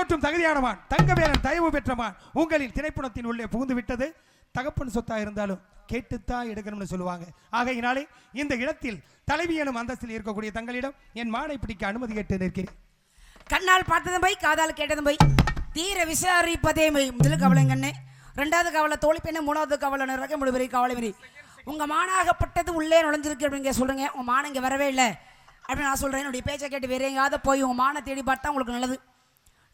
தோற்றும் தகுதியானவான் தங்கவேலன் தயவு பெற்றவான் உங்களின் திரைப்படத்தின் உள்ளே புகுந்து விட்டது. தகப்பன் சொத்தா இருந்தாலும் கேட்டுத்தான் எடுக்கணும்னு சொல்லுவாங்க. ஆகையினாலே இந்த இடத்தில் தலைவி எனும் அந்தஸ்தில் இருக்கக்கூடிய தங்களிடம் என் மானை பிடிக்க அனுமதி கேட்டு நிற்கிறேன். கண்ணால் பார்த்ததும் போய் காதால் கேட்டதும் போய் தீர விசாரிப்பதே முதல் கவலைங்கண்ணே, ரெண்டாவது கவலை தோழி பெண்ணு, மூணாவது கவலை ரக முடிவரி கவலை மரி. உங்கள் மானாகப்பட்டது உள்ளே நுழைஞ்சிருக்கு அப்படிங்க சொல்கிறேங்க. உங்கள் மானம் இங்கே வரவே இல்லை அப்படின்னு நான் சொல்கிறேன். என்னுடைய பேச்சை கேட்டு வேற எங்கேயாவது போய் உங்கள் மானை தேடி பார்த்தா உங்களுக்கு நல்லது.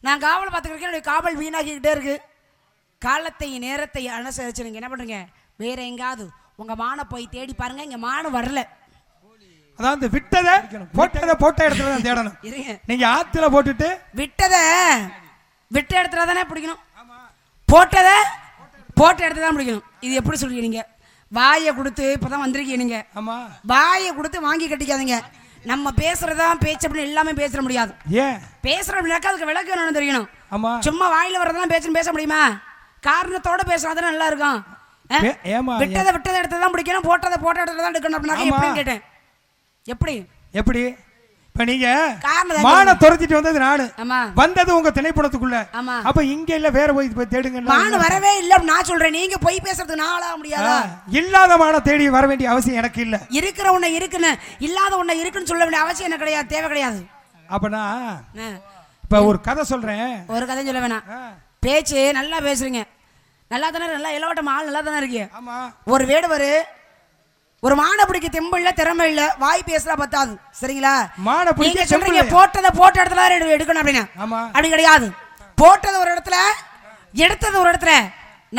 நான் காவல் பார்த்துக்கிறேன். என்னுடைய காவல் வீணாகிக்கிட்டே இருக்குது. காலத்தை நேரத்தை அனுசரிச்சு நீங்கள் என்ன பண்ணுறீங்க, வேற எங்காவது உங்கள் மானை போய் தேடி பாருங்க. இங்கே மானம் வரல. அதாவது விட்டதை போட்ட இடத்துல தான் தேடணும். நீங்க ஆத்துல போட்டுட்டு விட்ட இடத்துல தானே பிடிக்கணும். போட்டதை போட்ட இடத்துல தான் பிடிக்கணும். இது எப்படி சொல்றீங்க நீங்க? வாயை கொடுத்து இப்பதான் வந்திருக்கீங்க நீங்க. ஆமா, வாயை கொடுத்து வாங்கி கட்டிக்காதீங்க. நம்ம பேசுறதான் பேச்சு அப்படின்னு எல்லாமே பேச முடியாது. ஏன் பேசுறோம் அப்படின்னாக்கா அதுக்கு விளக்கு என்னன்னு தெரியணும். ஆமா, சும்மா வாயில வரதான் பேச முடியுமா? காரணத்தோட பேசுறதுதான் நல்லா இருக்கும். விட்டதை இடத்துல தான் பிடிக்கணும், போட்டதை போட்ட இடத்துல தான் எடுக்கணும் அப்படின்னாக்க எப்படின்னு கேட்டேன். எப்படி இப்ப நீங்க மான துரத்திட்டு வந்தது நானு, வந்தது உங்க திணைப்படத்துக்குள்ள. அப்ப இங்க இல்ல வேற போய் தேடுங்க. மான வரவே இல்ல நான் சொல்றேன். நீங்க போய் பேசுறது நாளா முடியாதா? இல்லாத மான தேடி வர வேண்டிய அவசியம் எனக்கு இல்ல. இருக்கிற உன்னை இருக்குன்னு இல்லாத உன்னை இருக்குன்னு சொல்ல வேண்டிய அவசியம் எனக்கு கிடையாது, தேவை கிடையாது. அப்பனா இப்ப ஒரு கதை சொல்றேன். ஒரு கதை சொல்ல வேணாம். பேச்சு நல்லா பேசுறீங்க, நல்லா தானே, நல்லா இளவட்டம் ஆள் நல்லா தானே இருக்கு. ஒரு வேடுவர் ஒரு மானை பிடிக்க தெம்பு இல்ல, திறமை இல்ல, வாய் பேசுறா பத்தாது. சரிங்களா? நீங்க சொல்றீங்க போட்டதை போட்ட இடத்துல எடுக்கணும் அப்படின்னு. அப்படி கிடையாது. போட்டது ஒரு இடத்துல, எடுத்தது ஒரு இடத்துல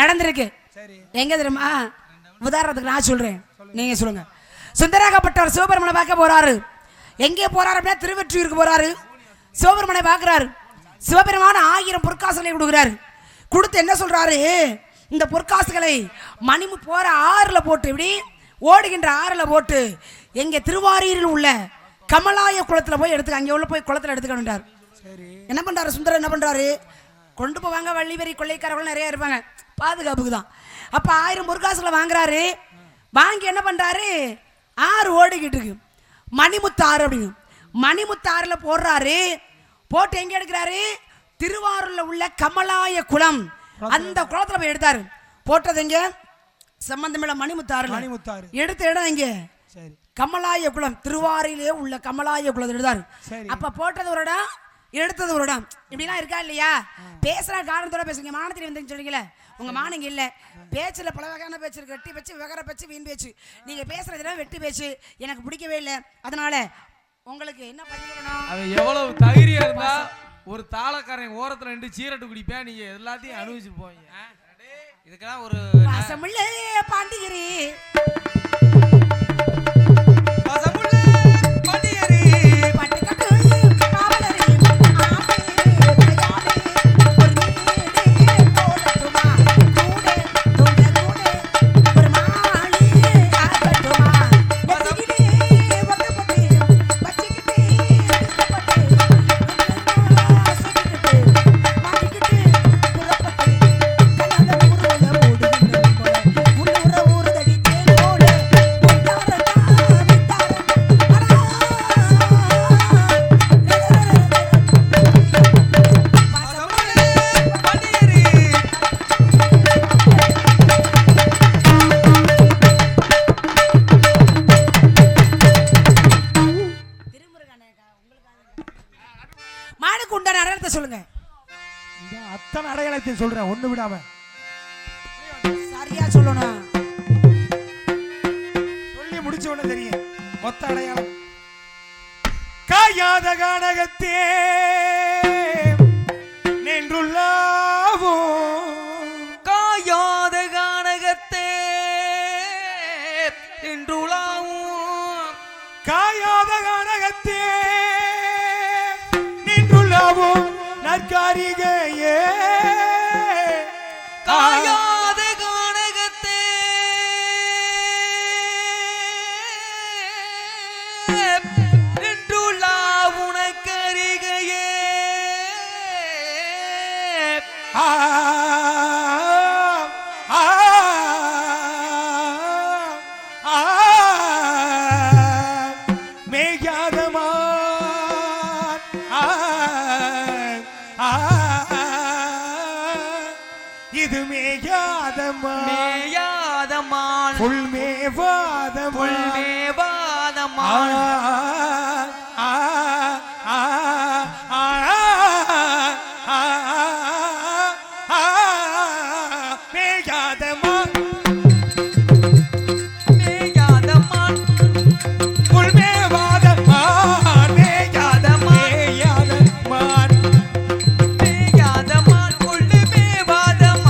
நடந்திருக்கு. எங்க தெரியுமா? உதாரணத்துக்கு நான் சொல்றேன், நீங்க சொல்லுங்க. சுந்தராகப்பட்டவர் சிவபெருமனை பார்க்க போறாரு. எங்கே போறாரு அப்படின்னா திருவெற்றியூருக்கு போறாரு. சிவபெருமனை பார்க்கிறாரு. சிவபெருமான 1000 பொற்காசுகளை கொடுக்குறாரு. கொடுத்து என்ன சொல்றாரு, இந்த பொற்காசுகளை மணிமு போற ஆறுல போட்டு, இப்படி ஓடுகின்ற ஆறுல போட்டு எங்க திருவாரூரில் உள்ள கமலாய குளத்துல போய் எடுத்துக்க, அங்கே உள்ள போய் குளத்துல எடுத்துக்கணுன்றார். என்ன பண்றாரு சுந்தரர்? என்ன பண்றாரு, கொண்டு போவாங்க. வள்ளிவரி கொள்ளைக்காரர்கள் நிறைய இருப்பாங்க, பாதுகாப்புக்கு தான். அப்ப 1000 பொற்காசுகளை வாங்குறாரு. வாங்கி என்ன பண்றாரு, ஆறு ஓடிக்கிட்டு இருக்கு, மணிமுத்து ஆறு அப்படின்னு. மணிமுத்து ஆறுல போடுறாரு. போட்டு எங்க எடுக்கிறாரு, திருவாரூர்ல உள்ள கமலாய குளம், அந்த குளத்துல போய் எடுத்தாரு. போட்டது எங்க, சம்பந்தமில்ல மணிமுத்தாறு. எடுத்த இடம் எங்க, கமலாய குளம், திருவாரூரிலே உள்ள கமலாய குளத்தை எடுத்தாரு. அப்ப போட்டது ஒரு இடம், எடுத்தது ஒரு இடம். இப்படிலாம் இருக்கா இல்லையா? பேசுற காரணத்தோட பேசுங்க. மானத்தில் வந்து சொல்றீங்களே, உங்க மானங்க இல்ல. பேச்சுல பல வகையான பேச்சு இருக்கு. வெட்டி பேச்சு, விகர பேச்சு, வீண் பேச்சு. நீங்க பேசுறதுல வெட்டி பேச்சு எனக்கு பிடிக்கவே இல்லை. அதனால உங்களுக்கு என்ன பதில்? அவன் எவ்வளவு தைரியம் இருந்தா ஒரு தாளக்காரன் ஓரத்துல நின்று சீரட்டு குடிப்பேன். நீங்க எல்லாத்தையும் அனுபவிச்சு போவீங்க. இதுக்கெல்லாம் ஒரு பாசமுள்ள பாண்டியரே, பாசமுள்ள பாண்டியரே, பட்டுக்கட்டு காவலரே, ஒரு மாளி ஆகட்டுமா, மாடுக்கு உண்டான அடையாளத்தை சொல்லுங்க. அத்தனை அடையாளத்தை சொல்றேன், ஒண்ணு விடாம சரியா சொல்லணும். சொல்லி முடிச்ச உடனே தெரியும் மொத்த அடையாளம். காயாத கானகத்தே நின்றுள்ளாவோ, காயாத கானகத்தே நின்றுள்ளாவோ, காயாத கானகத்தே நின்றுள்ளாவோ நற்காரிகையே, காயாத கானகத்தே நின்றுள்ளா உனக்கரிகையே, மேகாதமா இது மேயாதமான் மேயாதமான் புல் மேவாதமான் புல்மேவாதமான் மேயாதமான் மேயாதமான் புல் மேவாதமான் மேயாதமான் மேயாதமான் புல்மேவாதமான்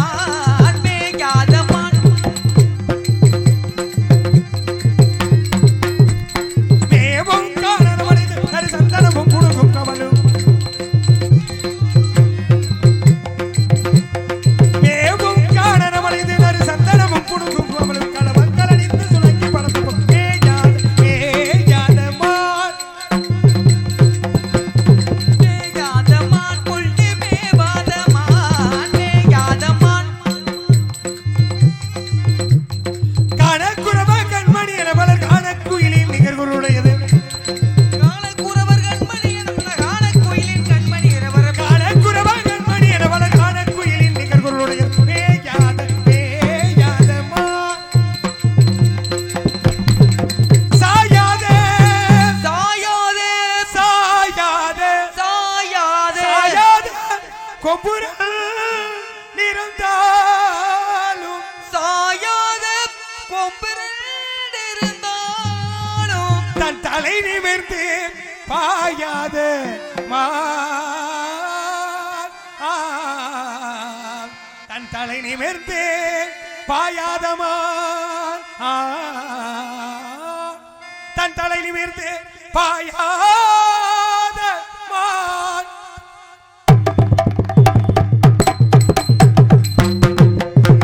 மேயாதமான் மேவும் காரணமடைந்து நறு சந்தனமும் குடுக்கும் கவலும் மேவும் காரணமடைந்து நறு சந்தனமும் குடுக்கும் கவலும் களவங்கள் அணிந்து சுழங்கி பறக்கும் மேயாதமான் மேயாதமான் புல்மேவாதமான் மேயாதமான் கணக்குறவ கண்மணி என பலர் காணக்குயிலின் நிகழ்வுடையது காலக்குறவர் கண்மணி என காணக்குயிலின் கண்மணி இரவர் கணக்குறவ கண்மணி என பலர் காணக்குயிலின் நிகழ்வுடையது மேயாதமான் சாயாதே சாயாதே சாயாதே சாயாதே சாயாதே கொம்புரல் நிறந்தாலும் சாயாதே கொம்பிருந்தாலும் தன் தலை நிமிர்ந்து பாயாத தன் தலை நிமிர்ந்து பாயாதமான் தன் தலை நிமிர்ந்து பாயாதமான்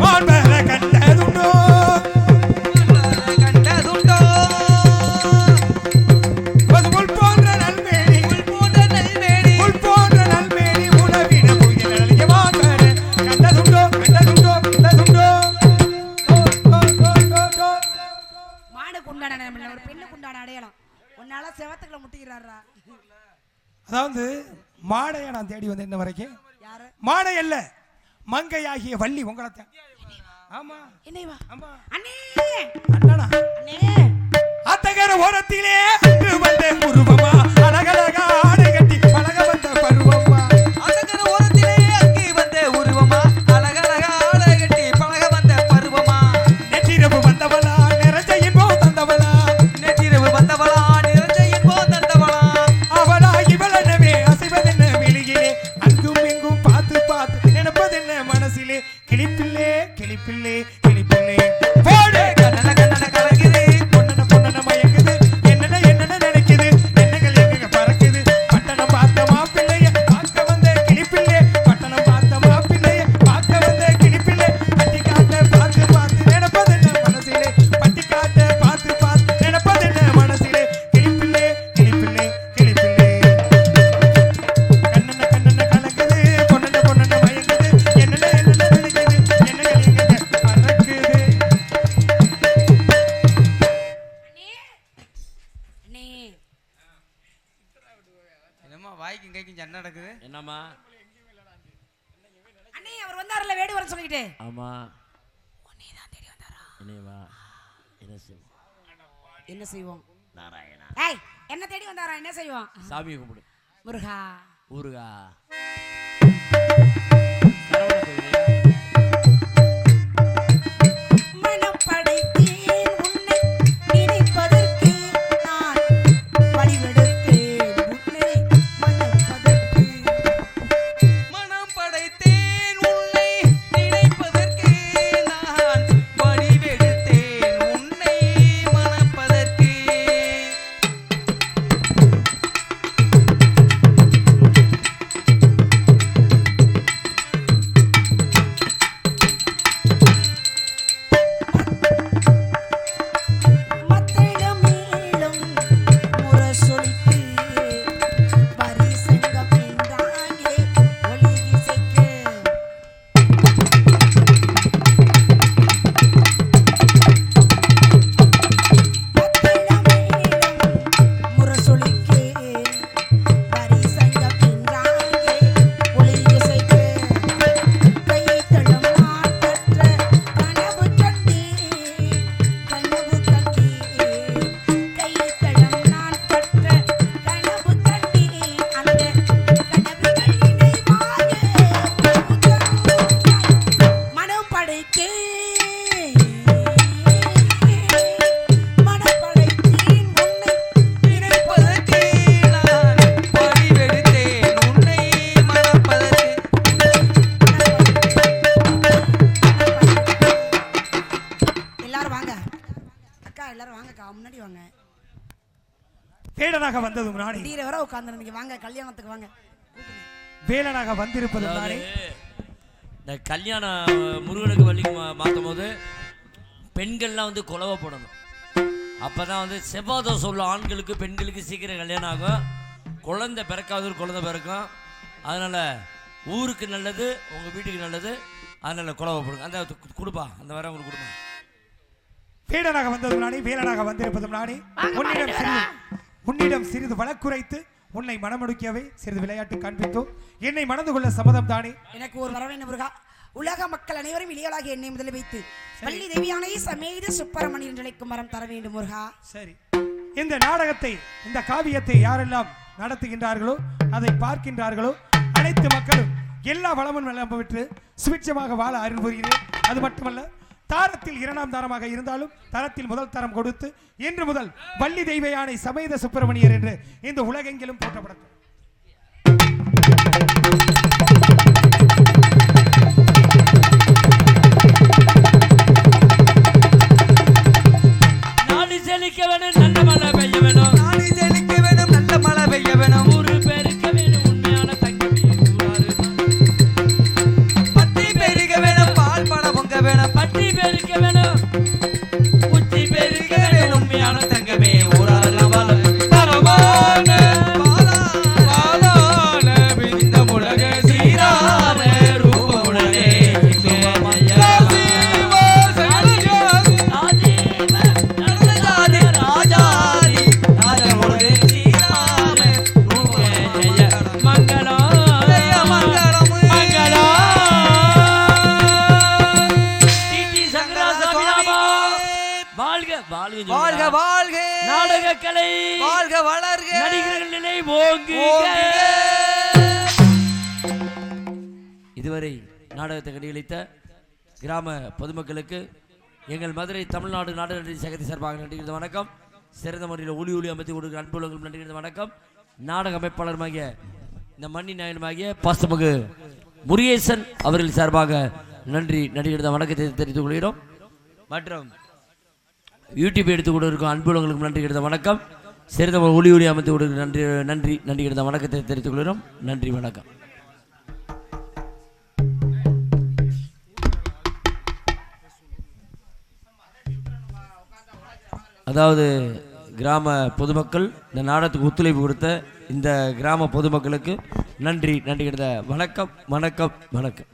மாண்பர கண்டதுண்டோ கண்டதுண்டோ பசுபுல் போன்ற நல்மேனி போன்ற நல்வேலி புல் போன்ற நல்மேனி உணவிட புயல் அழகிய மாண்பர கண்டதுண்டோ கண்டதுண்டோ கண்டதுண்டோ மானுக்கு உண்டான நிலைமை இல்ல, ஒரு பெண்ணுக்கு உண்டான அடையாளம் உன்னால செவத்துக்குள்ள முட்டிக்கிறாரா அதாவது மாடையை நான் தேடி வந்தேன் இன்ன வரைக்கும் யாரு மாடை அல்ல மங்கையாகிய வள்ளி உங்களை ஆமா என்னைவா ஆமா அண்ணே அண்ணனா அண்ணே அத்தகர ஓரத்திலே அங்கு வந்த உருவமா அழகழகா ஆடை கட்டி பழக வந்த பருவமா அழகர ஓரத்திலே அங்கே வந்த உருவமா அழகழகா ஆடை கட்டி பழக வந்த பருவமா நெற்றிரவு வந்தவளா நிறைஞ்ச இன்பம் தந்தவளா நெற்றிரவு வந்தவளா நிறைஞ்ச இன்பம் தந்தவளா அவளா இவளனவே அசைவதென்ன வெளியிலே அங்கும் இங்கும் பார்த்து பார்த்து நினைப்பதென்ன மனசிலே கிளிப்பிள்ளே கிளிப்பிள்ளே கிளிப்பிள்ளே போடு கண்ணன கண்ணன கலங்குது பொன்னன பொன்னன மயங்குது என்னென்ன என்னென்ன நினைக்குது எண்ணங்கள் எங்க பறக்குது பட்டணம் பார்த்த மாப்பிள்ளைய பார்க்க வந்த கிளிப்பிள்ளே பட்டணம் பார்த்த மாப்பிள்ளைய பார்க்க வந்த கிளிப்பிள்ளே பட்டி காட்ட பார்த்து பார்த்து நினைப்பதென்ன மனசிலே பட்டி காட்ட பார்த்து பார்த்து நினைப்பதென்ன மனசிலே கிளிப்பிள்ளே கிளிப்பிள்ளே கிளிப்பிள்ளே கண்ணன கண்ணன கலங்குது பொன்னன பொன்னன மயங்குது என்னென்ன என்னென்ன நினைக்குது எண்ணங்கள் எங்க பறக்குது அண்ணே என்னம்மா வாய்க்கும் கைக்கும் சண்டை நடக்குது என்னம்மா அண்ணே அவர் வந்தாருல வேடு வர சொல்லிட்டு ஆமா உன்னைதான் தேடி வந்தாரா என்னவா என்ன செய்வோம் என்ன செய்வோம் நாராயணா ஏய் என்ன தேடி வந்தாரா என்ன செய்வோம் சாமியை கும்பிடு முருகா ஊருகா மனம் படைத்தேன் உன்னை நினைப்பதற்கு நான் வழிவெடுத்தேன் உன்னை மணப்பதற்கு மனம் படைத்தேன் உன்னை நினைப்பதற்கு நான் வடிவெடுத்தேன் உன்னை மணப்பதற்கு வேடனாக வந்ததும் நானே, தீர வர உட்கார்ந்து நீங்க வாங்க கல்யாணத்துக்கு வாங்க. வேலனாக வந்திருப்பதும் நானே. இந்த கல்யாண முருகனுக்கு வள்ளி மாற்றும் போது பெண்கள்லாம் வந்து குலவை போடணும். அப்பதான் வந்து செவ்வாய் தோசை உள்ள ஆண்களுக்கு பெண்களுக்கு சீக்கிரம் கல்யாணம் ஆகும், குழந்தை பிறக்காத குழந்தை பிறக்கும். அதனால ஊருக்கு நல்லது, உங்க வீட்டுக்கு நல்லது. அதனால குலவை போடுங்க. அந்த கொடுப்பா, அந்த வர உங்களுக்கு கொடுப்பா. வேடனாக வந்ததும் நானே, வேலனாக வந்திருப்பதும் நானே. உன்னிடம் சிறிது வழக்குரைத்து உன்னை மனமுடுக்கியவை சிறிது விளையாட்டு காண்பித்தோ என்னை மணந்து கொள்ள சம்மதம் தானே. எனக்கு ஒரு வரவேன முருகா. உலக மக்கள் அனைவரும் இளையலாகி என்னை முதலில் வைத்து வள்ளி தேவியானை சமேத சுப்பிரமணி என்று அழைக்கும் மரம் தர வேண்டும் முருகா. சரி, இந்த நாடகத்தை, இந்த காவியத்தை யாரெல்லாம் நடத்துகின்றார்களோ, அதை பார்க்கின்றார்களோ அனைத்து மக்களும் எல்லா வளமும் வெள்ளம் பெற்று சுபிட்சமாக வாழ அருள் புரிகிறேன். அது மட்டுமல்ல, தாரத்தில் 2ஆம் தாரமாக இருந்தாலும் தரத்தில் முதல் தரம் கொடுத்து இன்று முதல் வள்ளி தெய்வ யானை சமேத சுப்பிரமணியர் என்று இந்த உலகெங்கிலும் போற்றப்படட்டும். நாடு செழிக்க வேணும், நல்ல மழை பெய்ய வேணும். நாடு செழிக்க வேணும், நல்ல மழை பெய்ய வேணும். ஊரு பெருக்க வேணும், உண்மையான தங்கமே ஊராரு. பட்டி பெருக வேணும், பால் பணம் பொங்க வேணும். பட்டி பெருக்க வேணும், உச்சி பெருக்க வேணும், உண்மையான தங்கமே ஊராரு வாழும். பரமான பாலான விந்த முழக சீரான ரூபமுடனே ராஜாதி ராஜமுடனே சீரான மங்களம் மங்களம் மங்களம். டிடி சங்கராசாமி நாமா. வாழ்க வாழ்க வாழ்க வாழ்க நாடக கலை வாழ்க வளர்க நடிகர்கள் நிலை ஓங்குக. இதுவரை நாடகத்தை கண்டியளித்த கிராம பொதுமக்களுக்கு எங்கள் மதுரை தமிழ்நாடு நாடக நடிகர் சங்கத்தை சார்பாக நன்றி வணக்கம். சிறந்த முறையில் ஒளி அமைத்து கொடுக்கிற அன்புள்ளவர்களும் நன்றி வணக்கம். நாடக அமைப்பாளருமாகிய இந்த மண்ணி நாயனுமாகிய பாஸ்தமிகு முருகேசன் அவர்கள் சார்பாக நன்றி நடிகர் வணக்கத்தை தெரிவித்துக் கொள்கிறோம். மற்றும் யூடியூப் எடுத்துக் கொண்டிருக்கும் அன்புள்ளவர்களுக்கு நன்றி வணக்கம். சிறந்த ஒளி அமைத்து கொடுக்கிற நன்றி நடிகர் வணக்கத்தை தெரிவித்துக் கொள்கிறோம். நன்றி வணக்கம். அதாவது கிராம பொதுமக்கள் இந்த நாடகத்துக்கு ஒத்துழைப்பு கொடுத்த இந்த கிராம பொதுமக்களுக்கு நன்றி நன்றி. வணக்கம் வணக்கம் வணக்கம்.